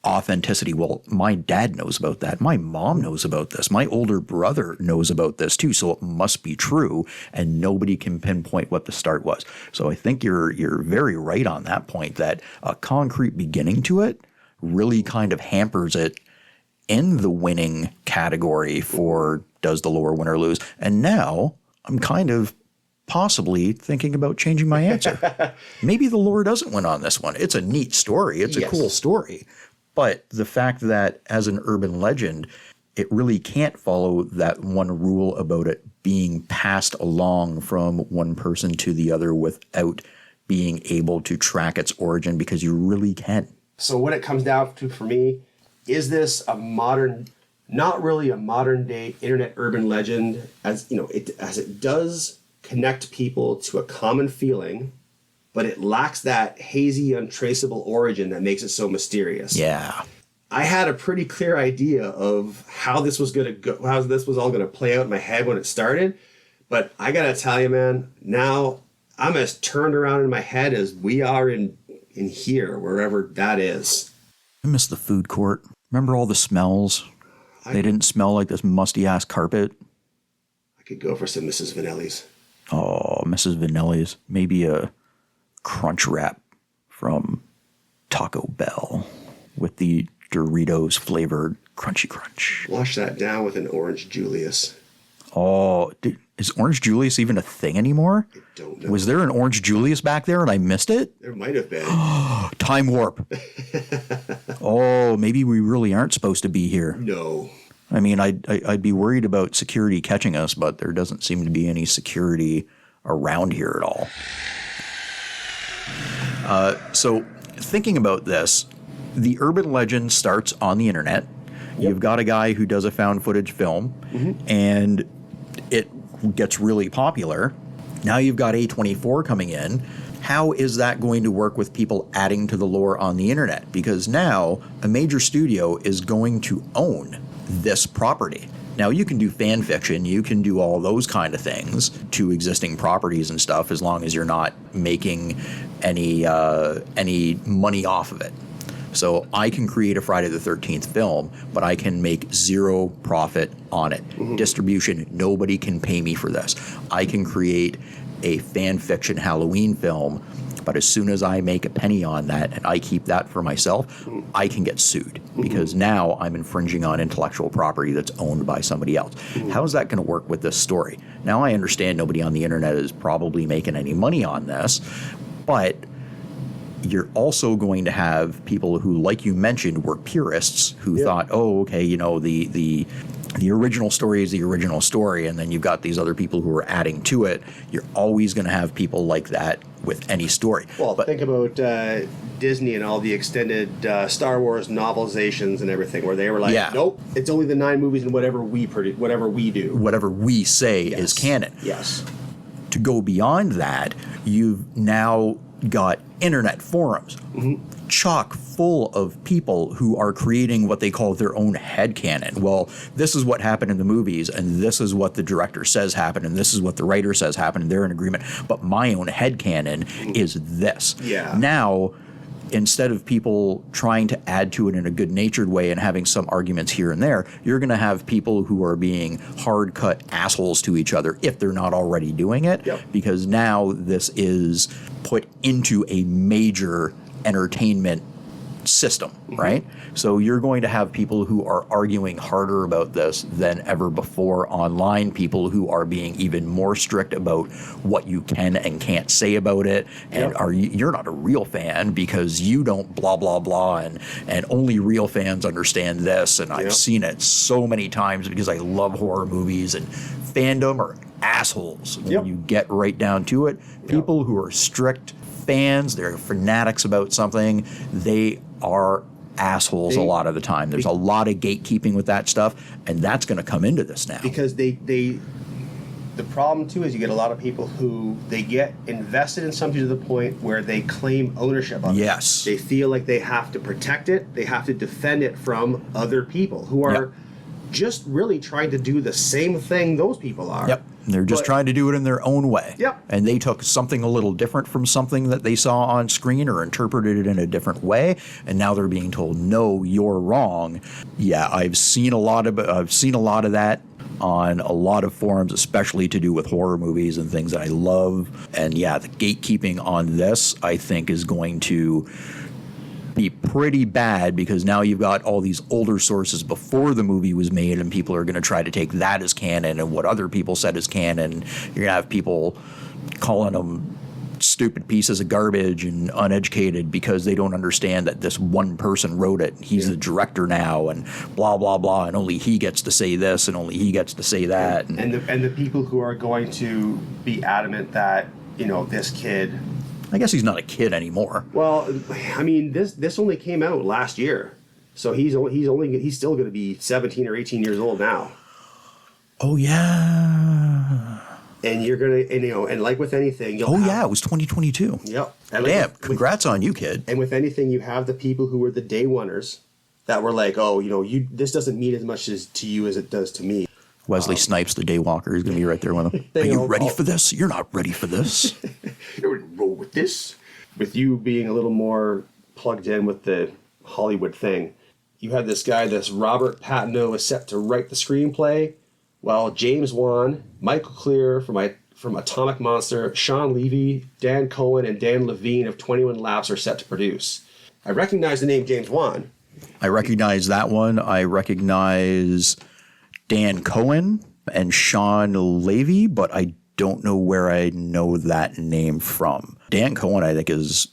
A: authenticity. Well, my dad knows about that. My mom knows about this. My older brother knows about this too. So it must be true, and nobody can pinpoint what the start was. So I think you're very right on that point, that a concrete beginning to it really kind of hampers it in the winning category for does the lore win or lose. And now I'm kind of possibly thinking about changing my answer. Maybe the lore doesn't win on this one. It's a neat story. It's a cool story. But the fact that as an urban legend, it really can't follow that one rule about it being passed along from one person to the other without being able to track its origin, because you really can.
B: So what it comes down to for me, is this a modern, not really a modern day internet urban legend, as you know, as it does connect people to a common feeling, but it lacks that hazy, untraceable origin that makes it so mysterious.
A: Yeah.
B: I had a pretty clear idea of how this was going to go, how this was all going to play out in my head when it started. But I got to tell you, man, now I'm as turned around in my head as we are in here, wherever that is.
A: I miss the food court. Remember all the smells? They didn't smell like this musty-ass carpet.
B: I could go for some Mrs. Vanelli's.
A: Oh, Mrs. Vanelli's. Maybe a crunch wrap from Taco Bell with the Doritos flavored crunchy crunch.
B: Wash that down with an Orange Julius.
A: Oh, dude, is Orange Julius even a thing anymore?
B: I don't know.
A: Was there an Orange Julius back there and I missed it?
B: There might have been.
A: Time warp. Oh, maybe we really aren't supposed to be here.
B: No.
A: I mean, I'd be worried about security catching us, but there doesn't seem to be any security around here at all. So thinking about this, the urban legend starts on the internet. Yep. You've got a guy who does a found footage film, and it gets really popular. Now you've got A24 coming in. How is that going to work with people adding to the lore on the internet? Because now a major studio is going to own this property. Now, you can do fan fiction, you can do all those kind of things to existing properties and stuff, as long as you're not making any money off of it. So I can create a Friday the 13th film, but I can make zero profit on it. Distribution, nobody can pay me for this. I can create a fan fiction Halloween film, but as soon as I make a penny on that and I keep that for myself, I can get sued because now I'm infringing on intellectual property that's owned by somebody else. How is that going to work with this story? Now I understand nobody on the internet is probably making any money on this, but you're also going to have people who, like you mentioned, were purists who thought, oh, okay, you know, the original story is the original story, and then you've got these other people who are adding to it. You're always going to have people like that with any story.
B: Well, but think about Disney and all the extended Star Wars novelizations and everything, where they were like, nope, it's only the 9 movies and whatever we produce, whatever we do.
A: Whatever we say is canon.
B: Yes.
A: To go beyond that, you've now got internet forums chock full of people who are creating what they call their own headcanon. Well, this is what happened in the movies, and this is what the director says happened, and this is what the writer says happened, and they're in agreement. But my own headcanon is this.
B: Yeah.
A: Now, instead of people trying to add to it in a good-natured way and having some arguments here and there, you're going to have people who are being hard-cut assholes to each other if they're not already doing it, because now this is put into a major entertainment system, right? So you're going to have people who are arguing harder about this than ever before online, people who are being even more strict about what you can and can't say about it, and you're not a real fan because you don't blah blah blah, and only real fans understand this, and I've seen it so many times because I love horror movies, and fandom are assholes when you get right down to it. People who are strict fans, they're fanatics about something, they are assholes a lot of the time. There's a lot of gatekeeping with that stuff, and that's going to come into this now.
B: Because the problem too is you get a lot of people who they get invested in something to the point where they claim ownership of it.
A: Yes.
B: They feel like they have to protect it, they have to defend it from other people who are just really trying to do the same thing those people are.
A: They're just trying to do it in their own way.
B: And
A: they took something a little different from something that they saw on screen or interpreted it in a different way, and now they're being told, "No, you're wrong." Yeah, I've seen a lot of that on a lot of forums, especially to do with horror movies and things that I love. And yeah, the gatekeeping on this, I think, is going to be pretty bad, because now you've got all these older sources before the movie was made, and people are going to try to take that as canon and what other people said as canon. You're going to have people calling them stupid pieces of garbage and uneducated because they don't understand that this one person wrote it. He's the director now, and blah blah blah, and only he gets to say this and only he gets to say that.
B: And the people who are going to be adamant that, you know, this kid,
A: I guess he's not a kid anymore.
B: Well, I mean, this only came out last year, so he's still going to be 17 or 18 years old now.
A: Oh yeah.
B: And you're gonna, and, you know, and like with anything,
A: it was 2022.
B: Yep.
A: And damn, congrats on you, kid.
B: And with anything, you have the people who were the day oneers that were like, oh, you know, this doesn't mean as much to you as it does to me.
A: Wesley Snipes, the Daywalker, is going to be right there with him. Are you ready for this? You're not ready for this.
B: Roll with this. With you being a little more plugged in with the Hollywood thing, you had this guy, this Robert Patino, is set to write the screenplay, while James Wan, Michael Clear from Atomic Monster, Sean Levy, Dan Cohen, and Dan Levine of 21 Laps are set to produce. I recognize the name James Wan.
A: I recognize that one. I recognize Dan Cohen and Sean Levy, but I don't know where I know that name from. Dan Cohen, I think, is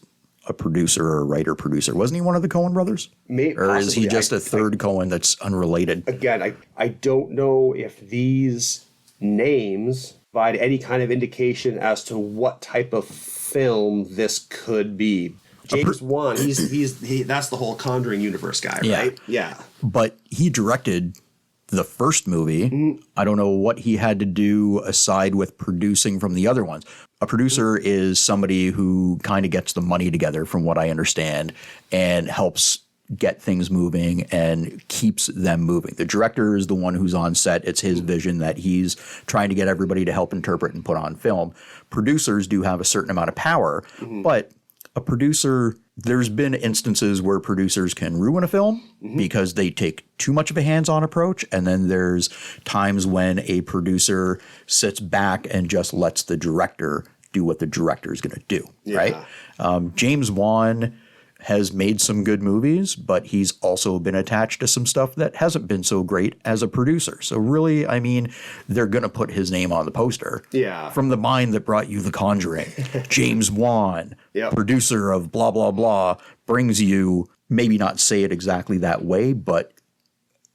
A: a producer or a writer-producer. Wasn't he one of the Coen brothers? Or is he just a third Coen that's unrelated?
B: Again, I don't know if these names provide any kind of indication as to what type of film this could be. James Wan, that's the whole Conjuring universe guy, right? Yeah.
A: But he directed the first movie. I don't know what he had to do aside with producing from the other ones. A producer is somebody who kind of gets the money together, from what I understand, and helps get things moving and keeps them moving. The director is the one who's on set. It's his vision that he's trying to get everybody to help interpret and put on film. Producers do have a certain amount of power, but a producer, there's been instances where producers can ruin a film because they take too much of a hands-on approach, and then there's times when a producer sits back and just lets the director do what the director is going to do, right? James Wan has made some good movies, but he's also been attached to some stuff that hasn't been so great as a producer. So really, I mean, they're going to put his name on the poster.
B: Yeah.
A: From the mind that brought you The Conjuring, James Wan, producer of blah, blah, blah, brings you, maybe not say it exactly that way, but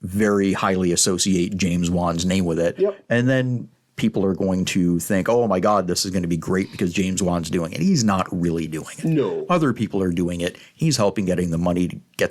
A: very highly associate James Wan's name with it. And then people are going to think, oh my God, this is going to be great because James Wan's doing it. He's not really doing it.
B: No.
A: Other people are doing it. He's helping get the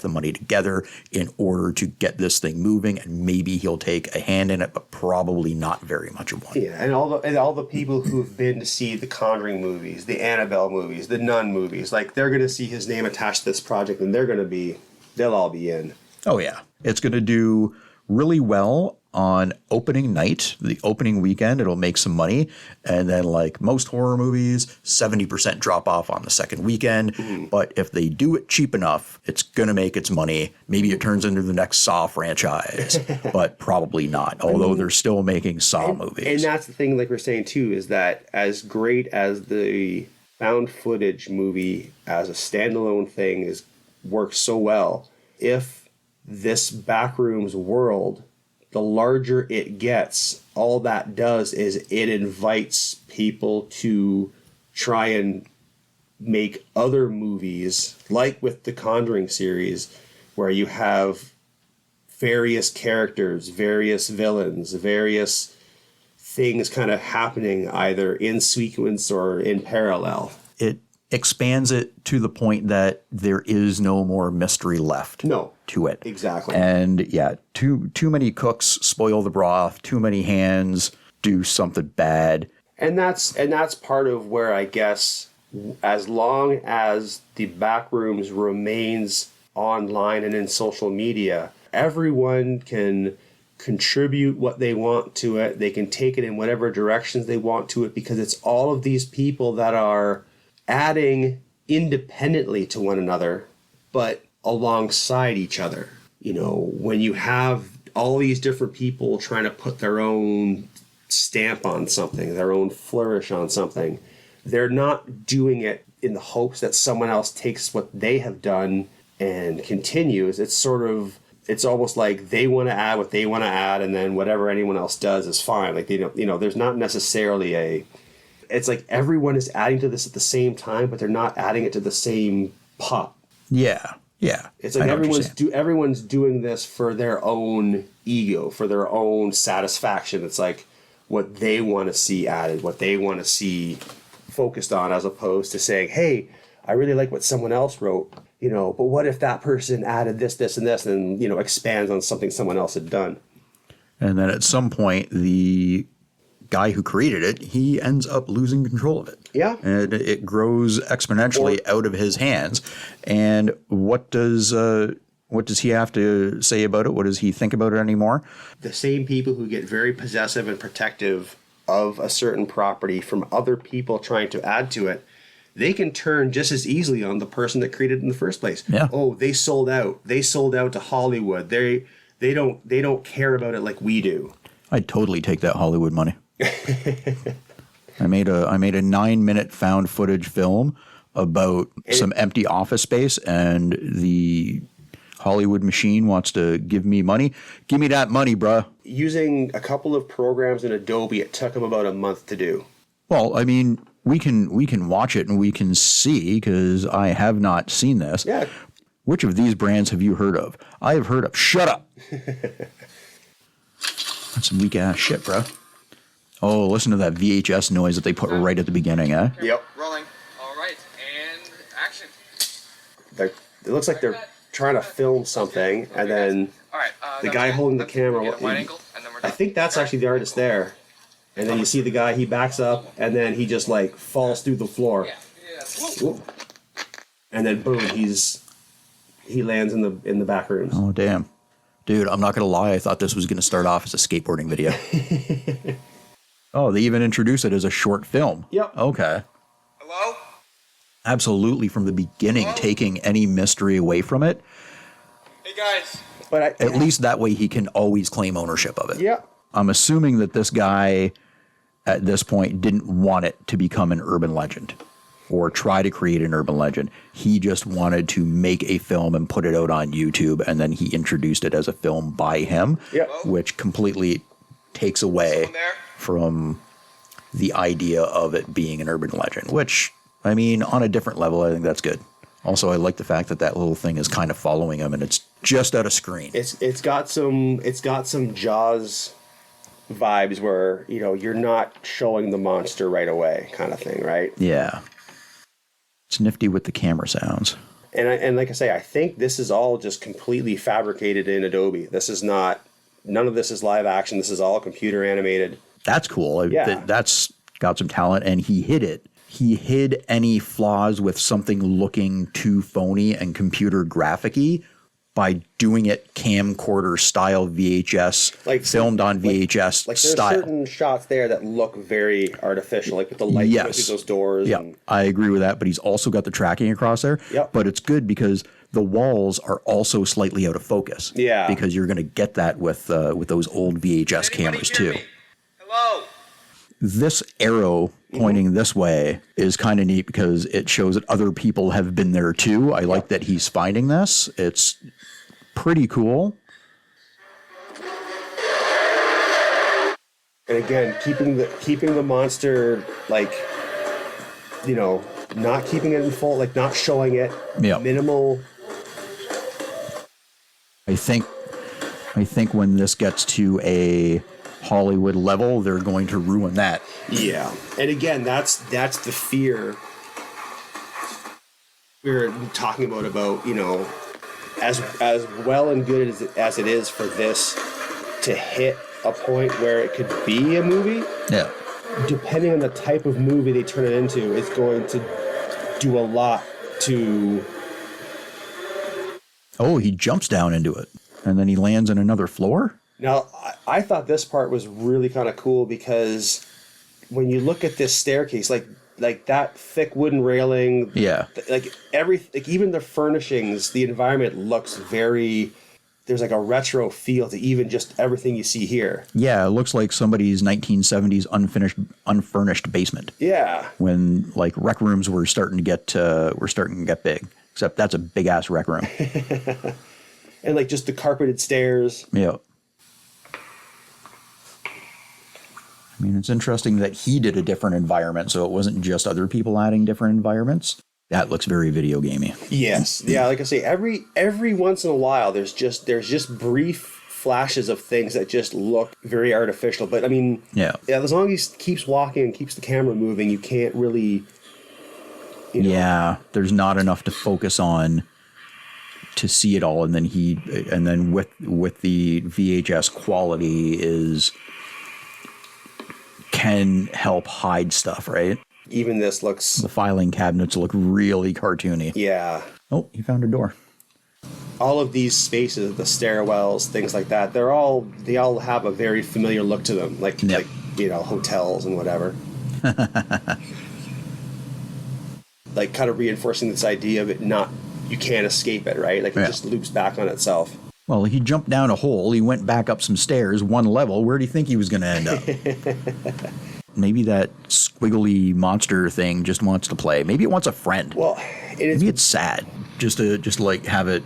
A: money together in order to get this thing moving, and maybe he'll take a hand in it, but probably not very much of one.
B: Yeah, and all the people who've been to see the Conjuring movies, the Annabelle movies, the Nun movies, like, they're going to see his name attached to this project, and they'll all be in.
A: Oh yeah. It's going to do really well. on opening night, the opening weekend, it'll make some money. And then like most horror movies, 70% drop off on the second weekend. But if they do it cheap enough, it's going to make its money. Maybe it turns into the next Saw franchise, but probably not. Although they're still making Saw movies.
B: And that's the thing, like we're saying too, is that as great as the found footage movie as a standalone thing works so well, if this Backrooms world, the larger it gets, all that does is it invites people to try and make other movies, like with the Conjuring series, where you have various characters, various villains, various things kind of happening either in sequence or in parallel.
A: It expands it to the point that there is no more mystery left to it.
B: Exactly.
A: And yeah, too many cooks spoil the broth, too many hands do something bad.
B: And that's part of where I guess as long as the Backrooms remains online and in social media, everyone can contribute what they want to it. They can take it in whatever directions they want to it, because it's all of these people that are adding independently to one another, but alongside each other. You know, when you have all these different people trying to put their own stamp on something, their own flourish on something, they're not doing it in the hopes that someone else takes what they have done and continues. It's almost like they want to add what they want to add, and then whatever anyone else does is fine. Like, they don't, there's not necessarily it's like everyone is adding to this at the same time, but they're not adding it to the same pot.
A: Yeah.
B: It's like everyone's doing this for their own ego, for their own satisfaction. It's like what they want to see added, what they want to see focused on, as opposed to saying, hey, I really like what someone else wrote, but what if that person added this, this, and this, and, expands on something someone else had done.
A: And then at some point, the guy who created it, he ends up losing control of it.
B: Yeah.
A: And it grows exponentially out of his hands. And what does he have to say about it? What does he think about it anymore?
B: The same people who get very possessive and protective of a certain property from other people trying to add to it, they can turn just as easily on the person that created it in the first place.
A: Yeah.
B: Oh, they sold out. They sold out to Hollywood. They don't care about it like we do.
A: I'd totally take that Hollywood money. I made a 9-minute found footage film about some empty office space, and the Hollywood machine wants to give me money. Give me that money, bruh.
B: Using a couple of programs in Adobe, it took them about a month to do.
A: Well, I mean, we can watch it and we can see, because I have not seen this.
B: Yeah.
A: Which of these brands have you heard of? I have heard of. Shut up. That's some weak ass shit, bro. Oh, listen to that VHS noise that they put right at the beginning, eh?
B: Yep.
D: Rolling. All right, and action.
B: It looks like they're trying to film something, and then the guy holding the camera. I think that's actually the artist there. And then you see the guy, he backs up, and then he just like falls through the floor. Yeah. And then boom, he lands in the back rooms.
A: Oh, damn. Dude, I'm not going to lie. I thought this was going to start off as a skateboarding video. Oh, they even introduced it as a short film.
B: Yep.
A: Okay.
D: Hello?
A: Absolutely, from the beginning, taking any mystery away from it.
D: Hey, guys.
B: But
A: At least that way he can always claim ownership of it.
B: Yeah.
A: I'm assuming that this guy at this point didn't want it to become an urban legend or try to create an urban legend. He just wanted to make a film and put it out on YouTube, and then he introduced it as a film by him, which completely takes away from the idea of it being an urban legend, which, I mean, on a different level, I think that's good. Also, I like the fact that that little thing is kind of following him, and it's just out of screen.
B: It's got some Jaws vibes where, you're not showing the monster right away kind of thing, right?
A: Yeah. It's nifty with the camera sounds.
B: And like I say, I think this is all just completely fabricated in Adobe. None of this is live action. This is all computer animated.
A: That's cool.
B: Yeah.
A: That's got some talent, and he hid it. He hid any flaws with something looking too phony and computer graphic-y by doing it camcorder style VHS,
B: Like
A: filmed on VHS
B: like there's
A: style.
B: certain shots there that look very artificial, like with the light going through those doors.
A: Yeah,
B: And,
A: I agree with that. But he's also got the tracking across there.
B: Yep.
A: But it's good because the walls are also slightly out of focus.
B: Yeah.
A: Because you're going to get that with those old VHS cameras too.
D: Hello.
A: This arrow pointing this way is kind of neat because it shows that other people have been there too. I like that he's finding this. It's pretty cool.
B: and again, keeping the monster, like, you know, not keeping it in full, like not showing it.
A: Yeah.
B: Minimal.
A: I think when this gets to a Hollywood level, they're going to ruin that.
B: Yeah. And again, that's the fear we were talking about, you know, as well and good as it is for this to hit a point where it could be a movie.
A: Yeah.
B: Depending on the type of movie they turn it into, it's going to do a lot to...
A: Oh, he jumps down into it, and then he lands in another floor?
B: Now, I thought this part was really kind of cool because when you look at this staircase, like that thick wooden railing,
A: Yeah.
B: like even the furnishings, the environment looks very... There's like a retro feel to even just everything you see here.
A: Yeah, it looks like somebody's 1970s unfurnished basement.
B: Yeah.
A: When like rec rooms were starting to get big. Except that's a big ass rec room.
B: And like just the carpeted stairs.
A: Yeah. I mean, it's interesting that he did a different environment, so it wasn't just other people adding different environments. That looks very video gamey.
B: Yes. Yeah, like I say, every once in a while there's just brief flashes of things that just look very artificial. But I mean,
A: Yeah.
B: as long as he keeps walking and keeps the camera moving, you can't really, you know.
A: Yeah, there's not enough to focus on to see it all, and then with the VHS quality can help hide stuff, right?
B: Even this looks...
A: The filing cabinets look really cartoony.
B: Yeah.
A: Oh, he found a door.
B: All of these spaces, the stairwells, things like that, they all have a very familiar look to them, like you know, hotels and whatever. Like kind of reinforcing this idea of it you can't escape it, right? Like it just loops back on itself.
A: Well, he jumped down a hole. He went back up some stairs, one level. Where do you think he was going to end up? Maybe that squiggly monster thing just wants to play. Maybe it wants a friend.
B: Well,
A: maybe it's sad just to like have it.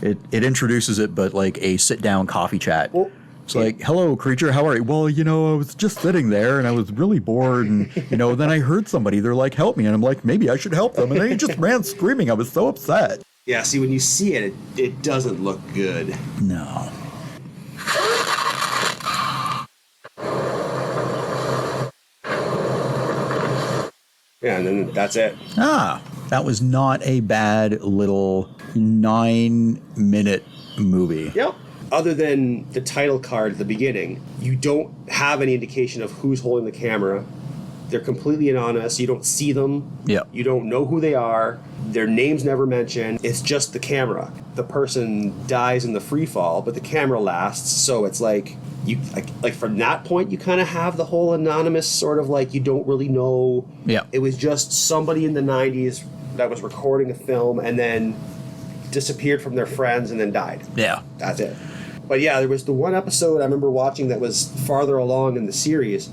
A: It introduces it, but like a sit down coffee chat.
B: Well,
A: it's like, hello, creature. How are you? Well, you know, I was just sitting there and I was really bored, and you know, then I heard somebody. They're like, help me, and I'm like, maybe I should help them, and then he just ran screaming. I was so upset.
B: yeah. See, when you see it, it doesn't look good.
A: No.
B: Yeah, and then that's it.
A: Ah, that was not a bad little 9-minute movie.
B: Yep. Other than the title card at the beginning, you don't have any indication of who's holding the camera. They're completely anonymous. You don't see them.
A: Yep.
B: You don't know who they are. Their name's never mentioned. It's just the camera. The person dies in the free fall, but the camera lasts. So it's like you like from that point, you kind of have the whole anonymous sort of like you don't really know.
A: Yeah.
B: It was just somebody in the 90s that was recording a film and then disappeared from their friends and then died.
A: Yeah.
B: That's it. But yeah, there was the one episode I remember watching that was farther along in the series,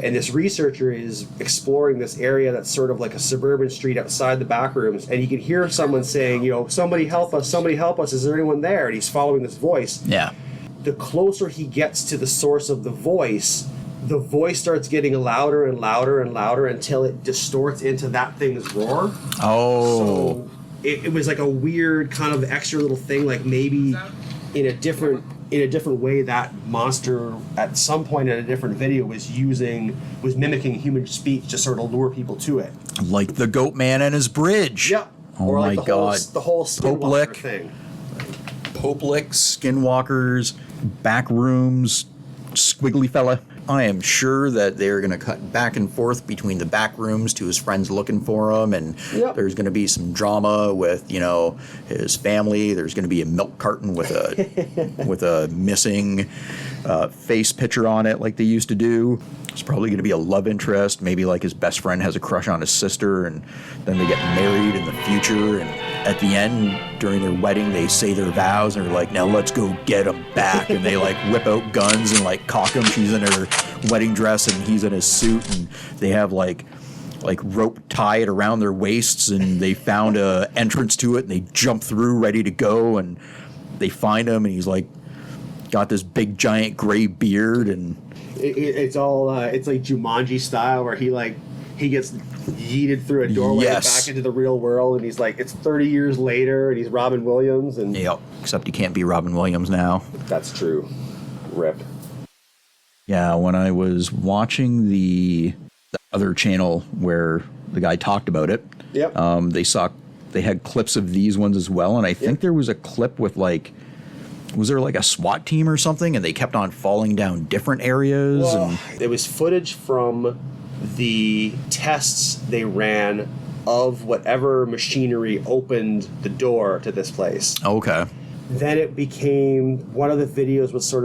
B: and this researcher is exploring this area that's sort of like a suburban street outside the Backrooms, and you can hear someone saying, you know, somebody help us, is there anyone there? And he's following this voice.
A: Yeah.
B: The closer he gets to the source of the voice starts getting louder and louder and louder until it distorts into that thing's roar.
A: Oh.
B: So it was like a weird kind of extra little thing, like maybe in a different way that monster at some point in a different video was mimicking human speech to sort of lure people to it.
A: Like the goat man and his bridge.
B: Yep.
A: Oh
B: or
A: my
B: like
A: God.
B: The whole Skinwalker
A: Lick.
B: thing.
A: Pope Lick, Skinwalkers, Backrooms, Squiggly Fella. I am sure that they're going to cut back and forth between the back rooms to his friends looking for him, and there's going to be some drama with, you know, his family. There's going to be a milk carton with a missing face picture on it, like they used to do. There's probably going to be a love interest. Maybe like his best friend has a crush on his sister, and then they get married in the future. And at the end, during their wedding, they say their vows, and they're like, "Now let's go get him back." And they like whip out guns and like cock him. She's in her wedding dress, and he's in his suit, and they have like rope tied around their waists, and they found a entrance to it, and they jump through, ready to go, and they find him, and he's like got this big giant gray beard, and
B: it's all it's like Jumanji style, where he gets yeeted through a doorway back into the real world, and he's like, it's 30 years later, and he's Robin Williams, and
A: except he can't be Robin Williams now.
B: That's true. Rip.
A: Yeah, when I was watching the other channel where the guy talked about it, they had clips of these ones as well, and I think there was a clip with like, was there like a SWAT team or something, and they kept on falling down different areas?
B: Well,
A: and
B: it was footage from the tests they ran of whatever machinery opened the door to this place.
A: Okay.
B: Then it became, one of the videos was sort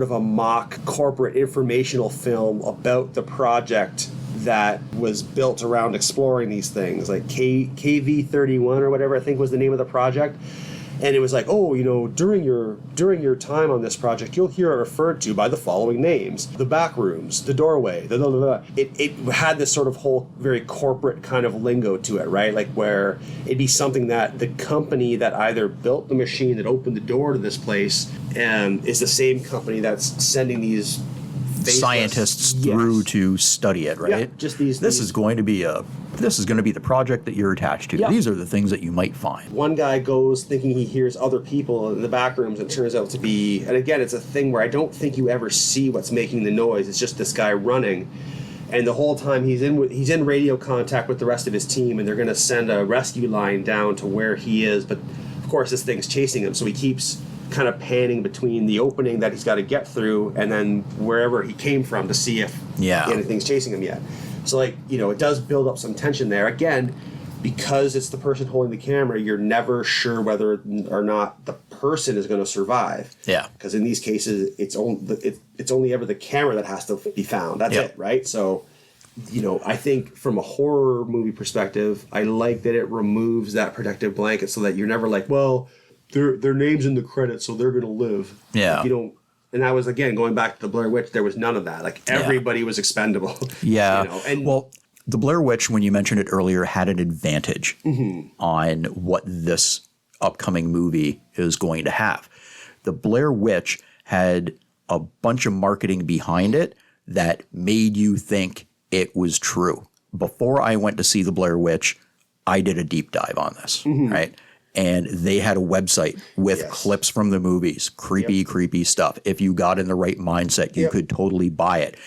B: of a mock corporate informational film about the project that was built around exploring these things, like KV-31 or whatever I think was the name of the project. And it was like, oh, you know, during your time on this project, you'll hear it referred to by the following names: the back rooms, the doorway, the blah, blah, blah. It had this sort of whole very corporate kind of lingo to it, right? Like where it'd be something that the company that either built the machine that opened the door to this place is the same company that's sending these
A: scientists through to study it, right?
B: Yeah, just these.
A: This is going to be the project that you're attached to.
B: Yeah.
A: These are the things that you might find.
B: One guy goes thinking he hears other people in the back rooms, and it turns out to be, and again, it's a thing where I don't think you ever see what's making the noise. It's just this guy running, and the whole time he's in radio contact with the rest of his team, and they're going to send a rescue line down to where he is. But of course, this thing's chasing him, so he keeps kind of panning between the opening that he's got to get through and then wherever he came from to see if anything's chasing him yet. So, like, you know, it does build up some tension there. Again, because it's the person holding the camera, you're never sure whether or not the person is going to survive.
A: Yeah.
B: Because in these cases, it's only ever the camera that has to be found. That's it, right? So, you know, I think from a horror movie perspective, I like that it removes that protective blanket so that you're never like, well, their name's in the credits, so they're going to live.
A: Yeah.
B: Like, you don't. And I was, again, going back to the Blair Witch, there was none of that. Like, everybody was expendable.
A: Yeah.
B: You know? And
A: well, the Blair Witch, when you mentioned it earlier, had an advantage on what this upcoming movie is going to have. The Blair Witch had a bunch of marketing behind it that made you think it was true. Before I went to see the Blair Witch, I did a deep dive on this, right? And they had a website with clips from the movies, creepy stuff. If you got in the right mindset, you could totally buy it.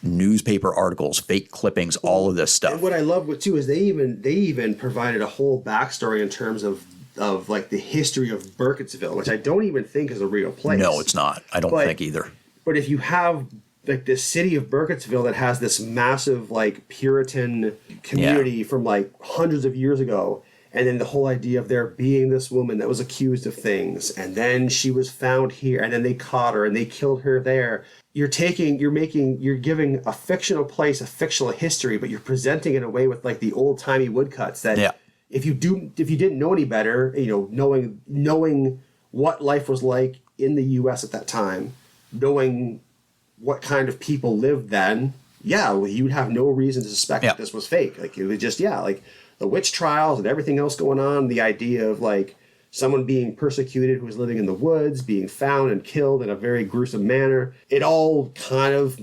A: Newspaper articles, fake clippings, all of this stuff.
B: And what I love too is they even provided a whole backstory in terms of like the history of Burkittsville, which I don't even think is a real place.
A: No, it's not. I don't think either.
B: But if you have like this city of Burkittsville that has this massive like Puritan community from like hundreds of years ago, and then the whole idea of there being this woman that was accused of things, and then she was found here, and then they caught her and they killed her there. You're giving a fictional place, a fictional history, but you're presenting it in a way with like the old timey woodcuts that if you didn't know any better, you know, knowing what life was like in the U.S. at that time, knowing what kind of people lived then, you would have no reason to suspect that this was fake. Like, it was just like the witch trials and everything else going on, the idea of like someone being persecuted who was living in the woods, being found and killed in a very gruesome manner. It all kind of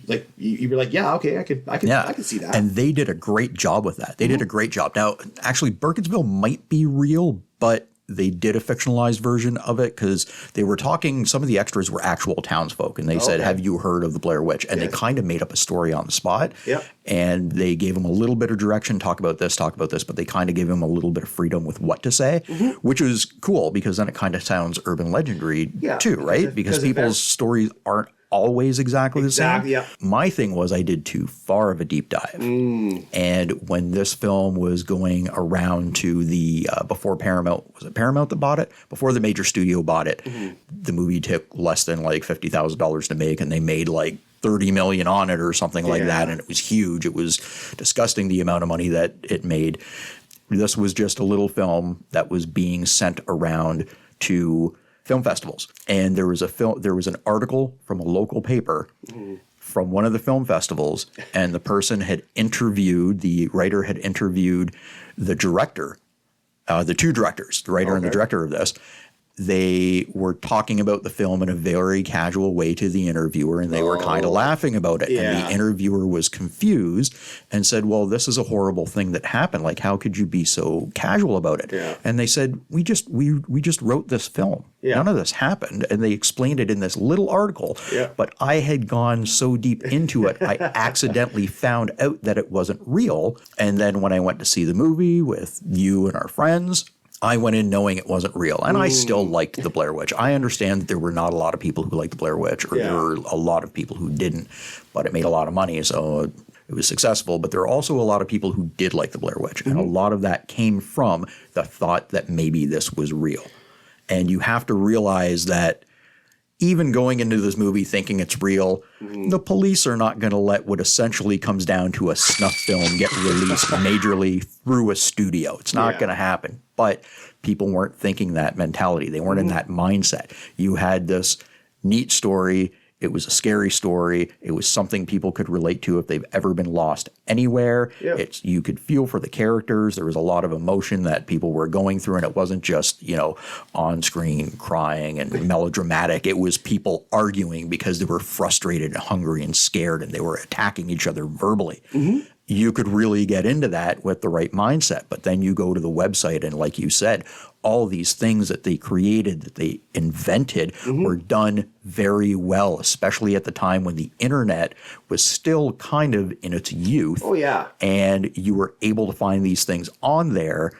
B: like you were like, okay, I could see that.
A: And they did a great job with that. They did a great job. Now, actually, Burkittsville might be real, but they did a fictionalized version of it because they were talking, some of the extras were actual townsfolk, and they said, have you heard of the Blair Witch? And they kind of made up a story on the spot. Yep. And they gave them a little bit of direction, talk about this, but they kind of gave them a little bit of freedom with what to say, which was cool because then it kind of sounds urban legendary too, right? Because people's stories aren't always exactly the same.
B: Yeah.
A: My thing was I did too far of a deep dive. And when this film was going around to the, before Paramount, was it Paramount that bought it? Before the major studio bought it, the movie took less than like $50,000 to make, and they made like 30 million on it or something like that. And it was huge. It was disgusting the amount of money that it made. This was just a little film that was being sent around to film festivals. And there was an article from a local paper from one of the film festivals, and the writer had interviewed the director, the two directors, the writer and the director of this. They were talking about the film in a very casual way to the interviewer, and they were kind of laughing about it.
B: Yeah.
A: And the interviewer was confused and said, well, this is a horrible thing that happened. Like, how could you be so casual about it?
B: Yeah.
A: And they said, we just wrote this film.
B: Yeah.
A: None of this happened. And they explained it in this little article.
B: Yeah.
A: But I had gone so deep into it, I accidentally found out that it wasn't real. And then when I went to see the movie with you and our friends, I went in knowing it wasn't real, and I still liked the Blair Witch. I understand that there were not a lot of people who liked the Blair Witch, or there were a lot of people who didn't, but it made a lot of money, so it was successful. But there are also a lot of people who did like the Blair Witch, and a lot of that came from the thought that maybe this was real. And you have to realize that even going into this movie thinking it's real, the police are not going to let what essentially comes down to a snuff film get released majorly through a studio. It's not going to happen. But people weren't thinking that mentality. They weren't in that mindset. You had this neat story. It was a scary story. It was something people could relate to if they've ever been lost anywhere.
B: Yep.
A: You could feel for the characters. There was a lot of emotion that people were going through, and it wasn't just, on screen crying and melodramatic. It was people arguing because they were frustrated and hungry and scared, and they were attacking each other verbally. You could really get into that with the right mindset. But then you go to the website, and like you said, all these things that they created, that they invented, were done very well, especially at the time when the internet was still kind of in its youth.
B: Oh, yeah.
A: And you were able to find these things on there.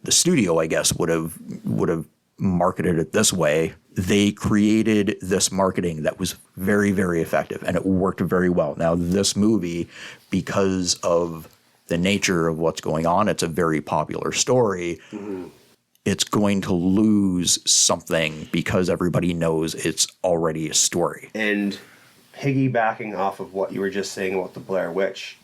A: The studio, I guess, would have marketed it this way. They created this marketing that was very, very effective, and it worked very well. Now, this movie, because of the nature of what's going on, it's a very popular story. It's going to lose something because everybody knows it's already a story.
B: And piggybacking off of what you were just saying about the Blair Witch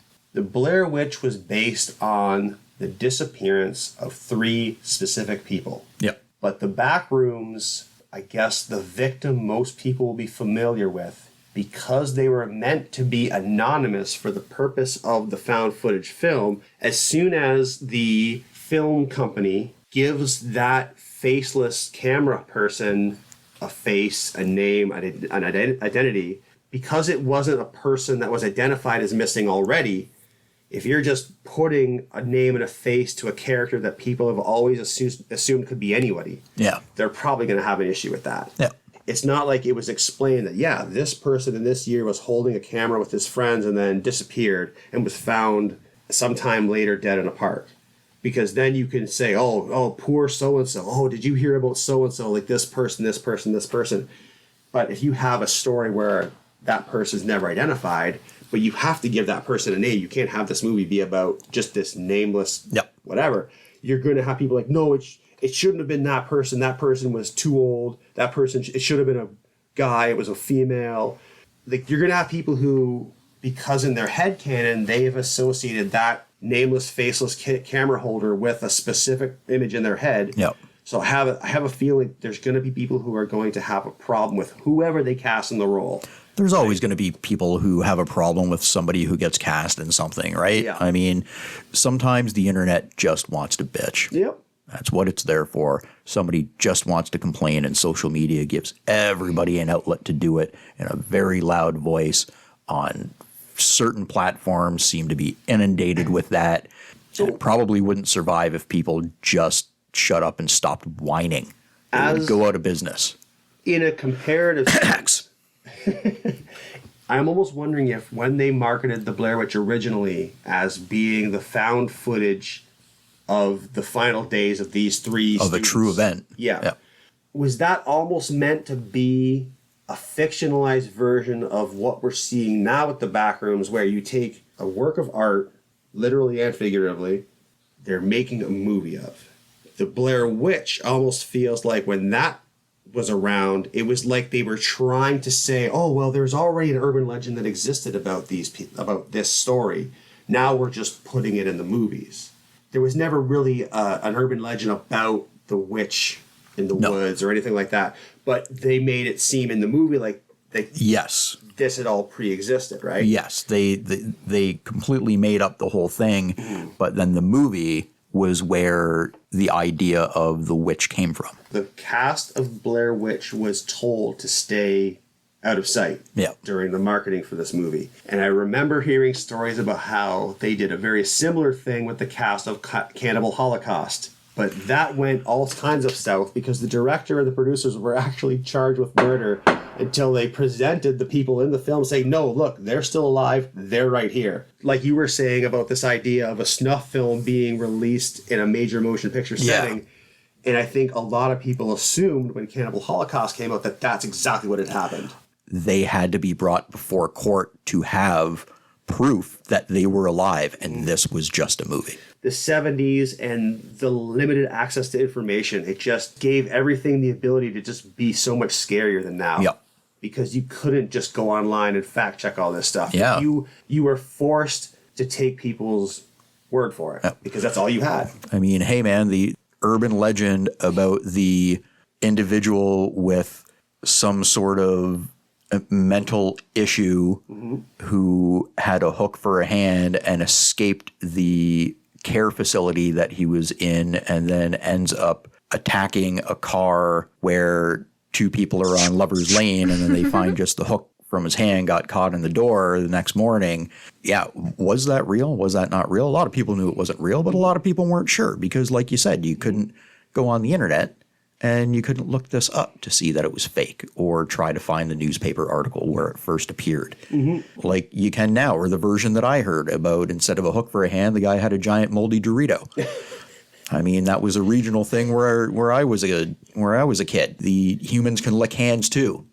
B: was based on the disappearance of 3 specific people.
A: Yep.
B: But the Backrooms, I guess the victim most people will be familiar with, because they were meant to be anonymous for the purpose of the found footage film, as soon as the film company gives that faceless camera person a face, a name, an identity, because it wasn't a person that was identified as missing already. If you're just putting a name and a face to a character that people have always assumed could be anybody, they're probably going to have an issue with that.
A: Yeah.
B: It's not like it was explained that, this person in this year was holding a camera with his friends and then disappeared and was found sometime later dead in a park. Because then you can say, oh, poor so-and-so. Oh, did you hear about so-and-so? Like this person, this person, this person. But if you have a story where that person's never identified, but you have to give that person a name. You can't have this movie be about just this nameless whatever. You're going to have people like, no, it shouldn't have been that person. That person was too old. That person, it should have been a guy. It was a female. Like, you're going to have people who, because in their headcanon, they've associated that nameless, faceless camera holder with a specific image in their head.
A: Yep.
B: So I have a feeling there's going to be people who are going to have a problem with whoever they cast in the role.
A: There's always going to be people who have a problem with somebody who gets cast in something, right?
B: Yeah.
A: I mean, sometimes the internet just wants to bitch.
B: Yep.
A: That's what it's there for. Somebody just wants to complain, and social media gives everybody an outlet to do it in a very loud voice. On certain platforms seem to be inundated with that. So it probably wouldn't survive if people just shut up and stopped whining. It would go out of business.
B: In a comparative sense, I'm almost wondering if when they marketed the Blair Witch originally as being the found footage of the final days of these 3
A: Of a true event.
B: Yeah. Was that almost meant to be a fictionalized version of what we're seeing now with the Backrooms, where you take a work of art, literally and figuratively, they're making a movie of. The Blair Witch almost feels like when that was around, it was like they were trying to say, oh, well, there's already an urban legend that existed about about this story. Now we're just putting it in the movies. There was never really an urban legend about the witch in the woods or anything like that. But they made it seem in the movie like
A: Yes.
B: this had all pre-existed, right?
A: Yes. They completely made up the whole thing, but then the movie was where the idea of the witch came from.
B: The cast of Blair Witch was told to stay out of sight during the marketing for this movie. And I remember hearing stories about how they did a very similar thing with the cast of Cannibal Holocaust. But that went all kinds of south because the director and the producers were actually charged with murder until they presented the people in the film saying, no, look, they're still alive. They're right here. Like you were saying about this idea of a snuff film being released in a major motion picture setting. And I think a lot of people assumed when Cannibal Holocaust came out that that's exactly what had happened.
A: They had to be brought before court to have proof that they were alive, and this was just a movie.
B: The 70s and the limited access to information, it just gave everything the ability to just be so much scarier than now.
A: Yep.
B: Because you couldn't just go online and fact check all this stuff.
A: Yeah.
B: You were forced to take people's word for it because that's all you had.
A: I mean, hey, man, the urban legend about the individual with some sort of mental issue who had a hook for a hand and escaped the care facility that he was in and then ends up attacking a car where two people are on Lover's Lane and then they find just the hook from his hand got caught in the door the next morning. Yeah, was that real? Was that not real? A lot of people knew it wasn't real, but a lot of people weren't sure because, like you said, you couldn't go on the internet and you couldn't look this up to see that it was fake or try to find the newspaper article where it first appeared. Like you can now, or the version that I heard about instead of a hook for a hand, the guy had a giant moldy Dorito. I mean, that was a regional thing where I was a kid. The humans can lick hands too.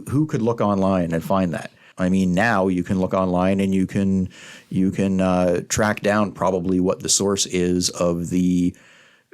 A: Who could look online and find that? I mean, now you can look online and you can track down probably what the source is of the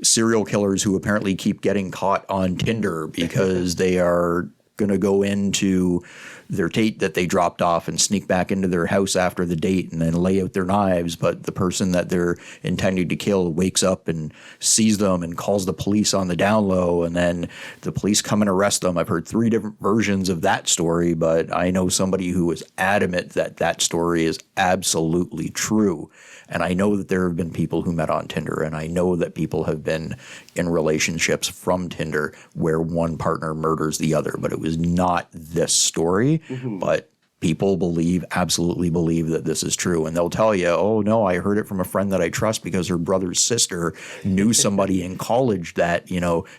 A: serial killers who apparently keep getting caught on Tinder because they are going to go into their date that they dropped off and sneak back into their house after the date and then lay out their knives. But the person that they're intending to kill wakes up and sees them and calls the police on the down low. And then the police come and arrest them. I've heard 3 different versions of that story, but I know somebody who was adamant that that story is absolutely true. And I know that there have been people who met on Tinder, and I know that people have been in relationships from Tinder where one partner murders the other, but it was not this story. But people absolutely believe that this is true. And they'll tell you, oh, no, I heard it from a friend that I trust because her brother's sister knew somebody in college that,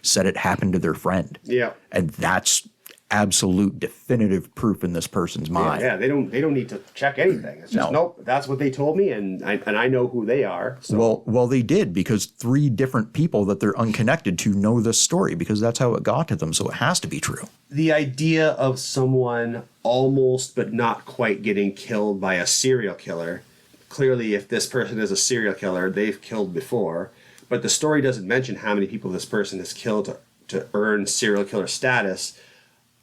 A: said it happened to their friend. Yeah. And that's absolute definitive proof in this person's mind.
B: Yeah, they don't need to check anything. It's just nope, that's what they told me and I know who they are. So.
A: Well, they did because 3 different people that they're unconnected to know this story because that's how it got to them, so it has to be true.
B: The idea of someone almost but not quite getting killed by a serial killer. Clearly, if this person is a serial killer, they've killed before, but the story doesn't mention how many people this person has killed to earn serial killer status.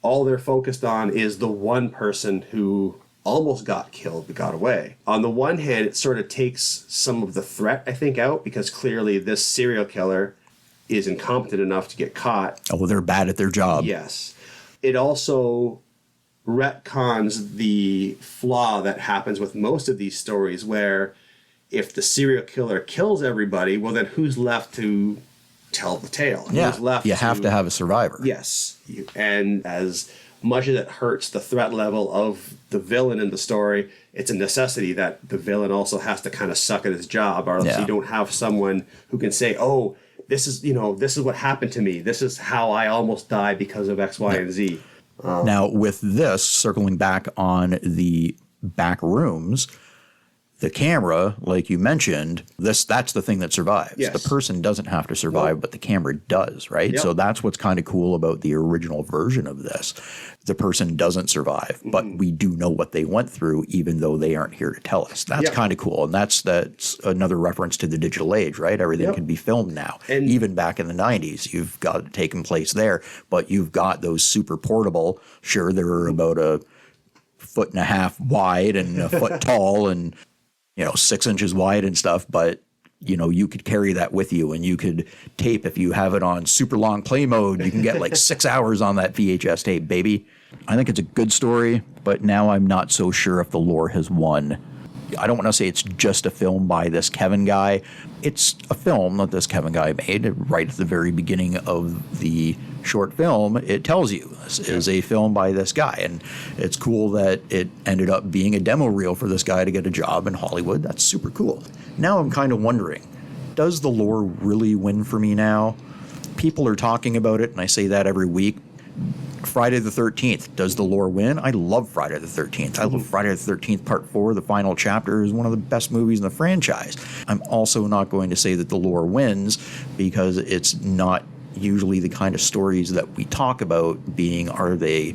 B: All they're focused on is the one person who almost got killed but got away. On the one hand, it sort of takes some of the threat, I think, out because clearly this serial killer is incompetent enough to get caught.
A: Oh, they're bad at their job.
B: Yes. It also retcons the flaw that happens with most of these stories where if the serial killer kills everybody, well, then who's left to tell the tale?
A: Yeah,
B: who's left
A: you have to have a survivor.
B: Yes. And as much as it hurts the threat level of the villain in the story, it's a necessity that the villain also has to kind of suck at his job, or else you don't have someone who can say, oh, this is what happened to me. This is how I almost died because of X, Y, and Z.
A: Now, with this, circling back on the Backrooms, The camera, like you mentioned, that's the thing that survives.
B: Yes.
A: The person doesn't have to survive, but the camera does, right?
B: Yep.
A: So that's what's kind of cool about the original version of this. The person doesn't survive, but we do know what they went through, even though they aren't here to tell us. That's
B: Yep.
A: kind of cool. And that's another reference to the digital age, right? Everything
B: Yep.
A: can be filmed now.
B: And
A: even back in the 90s, you've got it taking place there, but you've got those super portable. Sure, they're about a 1.5 feet wide and a foot tall and 6 inches wide and stuff, but you could carry that with you, and you could tape if you have it on super long play mode. You can get like 6 hours on that VHS tape, baby. I think it's a good story, but now I'm not so sure if the lore has won. I don't want to say it's just a film by this Kevin guy. It's a film that this Kevin guy made right at the very beginning of the short film. It tells you this is a film by this guy, and it's cool that it ended up being a demo reel for this guy to get a job in Hollywood. That's super cool. Now I'm kind of wondering, does the lore really win for me now? People are talking about it, and I say that every week. Friday the 13th, does the lore win? I love Friday the 13th. I love Friday the 13th Part 4. The final chapter is one of the best movies in the franchise. I'm also not going to say that the lore wins because it's not usually the kind of stories that we talk about are they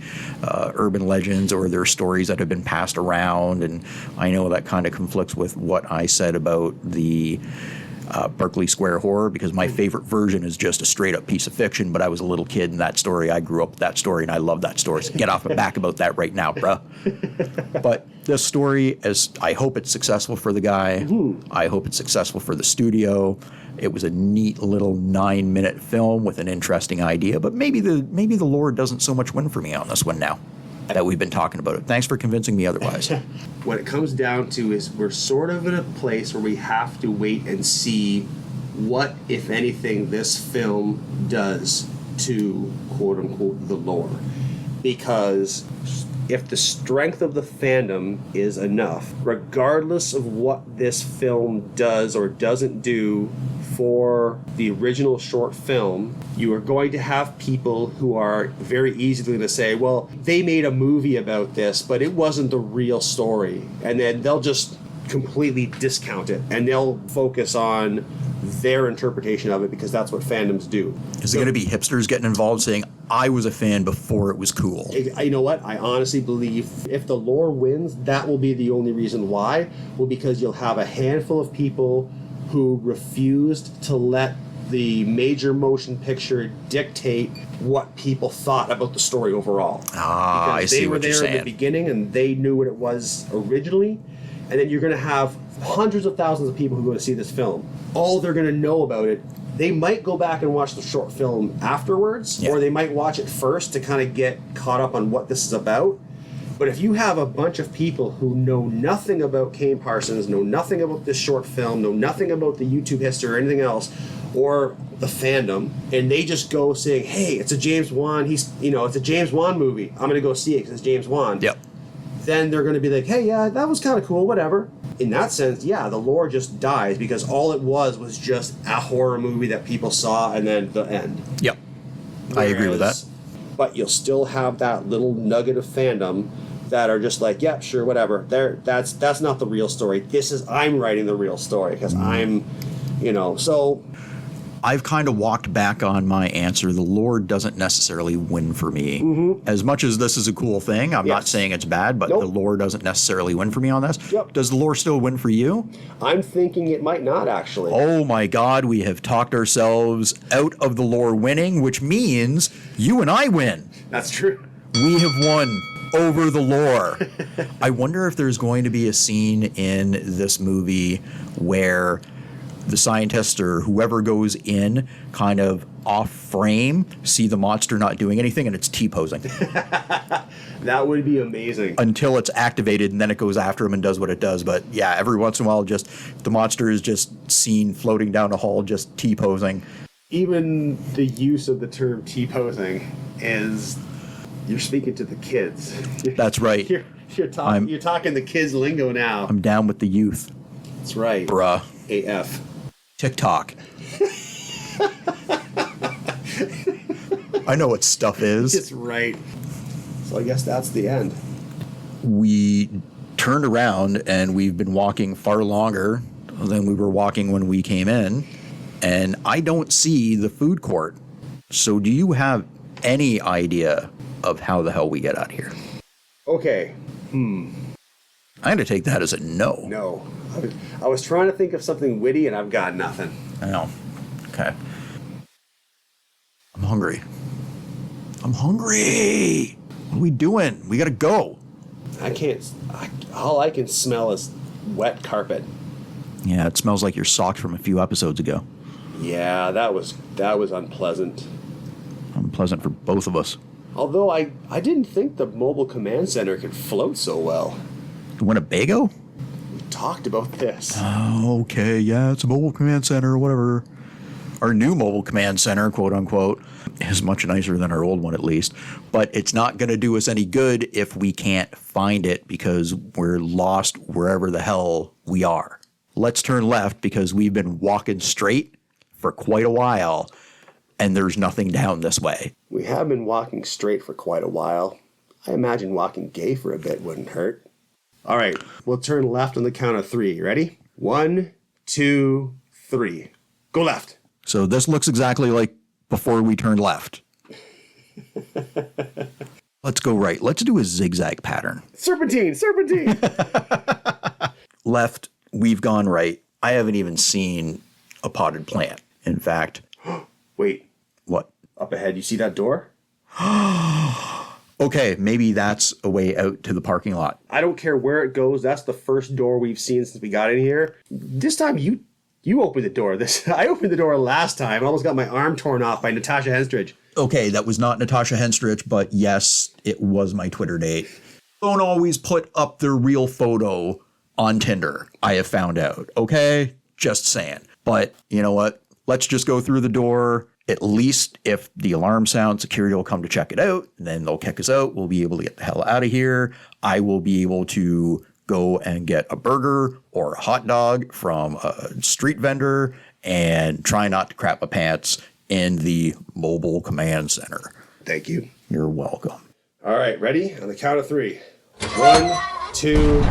A: urban legends, or they're stories that have been passed around. And I know that kind of conflicts with what I said about the Berkeley Square Horror, because my favorite version is just a straight up piece of fiction, but I was a little kid in that story. I grew up with that story and I love that story. So get off my back about that right now, bruh. But this story, I hope it's successful for the guy. I hope it's successful for the studio. It was a neat little 9-minute film with an interesting idea, but maybe the lore doesn't so much win for me on this one now that we've been talking about it. Thanks for convincing me otherwise.
B: What it comes down to is we're sort of in a place where we have to wait and see what, if anything, this film does to quote-unquote the lore. Because if the strength of the fandom is enough, regardless of what this film does or doesn't do for the original short film, you are going to have people who are very easily going to say, well, they made a movie about this, but it wasn't the real story. And then they'll just completely discount it, and they'll focus on their interpretation of it because that's what fandoms do.
A: Is it going to be hipsters getting involved saying, I was a fan before it was cool?
B: You know what? I honestly believe if the lore wins, that will be the only reason why. Well, because you'll have a handful of people who refused to let the major motion picture dictate what people thought about the story overall.
A: I see what you're
B: They were there in the
A: saying.
B: beginning and they knew what it was originally. And then you're going to have hundreds of thousands of people who go to see this film. All they're going to know about it, they might go back and watch the short film afterwards, or they might watch it first to kind of get caught up on what this is about. But if you have a bunch of people who know nothing about Kane Parsons, know nothing about this short film, know nothing about the YouTube history or anything else, or the fandom, and they just go saying, hey, it's a James Wan, it's a James Wan movie, I'm going to go see it because it's James Wan.
A: Yep.
B: Then they're going to be like, hey, yeah, that was kind of cool, whatever. In that sense, yeah, the lore just dies because all it was just a horror movie that people saw and then the end.
A: Yep. I agree with that.
B: But you'll still have that little nugget of fandom that are just like, yeah, sure, whatever. That's not the real story. I'm writing the real story because I'm, so...
A: I've kind of walked back on my answer. The lore doesn't necessarily win for me. As much as this is a cool thing, I'm not saying it's bad, but the lore doesn't necessarily win for me on this.
B: Yep.
A: Does the lore still win for you?
B: I'm thinking it might not, actually.
A: Oh my God, we have talked ourselves out of the lore winning, which means you and I win.
B: That's true.
A: We have won over the lore. I wonder if there's going to be a scene in this movie where the scientist or whoever goes in kind of off frame, see the monster not doing anything, and it's T-posing.
B: That would be amazing.
A: Until it's activated, and then it goes after him and does what it does. But yeah, every once in a while, just the monster is just seen floating down a hall, just T-posing.
B: Even the use of the term T-posing is, you're speaking to the kids.
A: That's right.
B: You're talking the kids' lingo now.
A: I'm down with the youth.
B: That's right.
A: Bruh.
B: AF.
A: TikTok. I know what stuff is.
B: It's right. So I guess that's the end.
A: We turned around and we've been walking far longer than we were walking when we came in, and I don't see the food court. So do you have any idea of how the hell we get out of here?
B: Okay.
A: I'm going to take that as a no.
B: No. I was trying to think of something witty, and I've got nothing.
A: I know. Okay. I'm hungry. What are we doing? We got to go.
B: I can't. All I can smell is wet carpet.
A: Yeah, it smells like your socks from a few episodes ago.
B: Yeah, that was unpleasant.
A: Unpleasant for both of us.
B: Although I didn't think the mobile command center could float so well.
A: Winnebago?
B: We talked about this.
A: Okay, yeah, it's a mobile command center or whatever. Our new mobile command center, quote unquote, is much nicer than our old one at least. But it's not going to do us any good if we can't find it because we're lost wherever the hell we are. Let's turn left because we've been walking straight for quite a while and there's nothing down this way.
B: We have been walking straight for quite a while. I imagine walking gay for a bit wouldn't hurt. All right, we'll turn left on the count of 3. Ready? 1, 2, 3. Go left.
A: So this looks exactly like before we turned left. Let's go right. Let's do a zigzag pattern.
B: Serpentine.
A: Left, we've gone right. I haven't even seen a potted plant. In fact,
B: Wait,
A: what?
B: up ahead, you see that door?
A: Okay, maybe that's a way out to the parking lot.
B: I don't care where it goes. That's the first door we've seen since we got in here. This time you opened the door. I opened the door last time. I almost got my arm torn off by Natasha Henstridge.
A: Okay, that was not Natasha Henstridge, but yes, it was my Twitter date. Don't always put up their real photo on Tinder, I have found out. Okay? Just saying. But you know what? Let's just go through the door. At least if the alarm sounds, security will come to check it out. And then they'll kick us out. We'll be able to get the hell out of here. I will be able to go and get a burger or a hot dog from a street vendor and try not to crap my pants in the mobile command center.
B: Thank you.
A: You're welcome.
B: All right, ready? On the count of 3. 1, 2,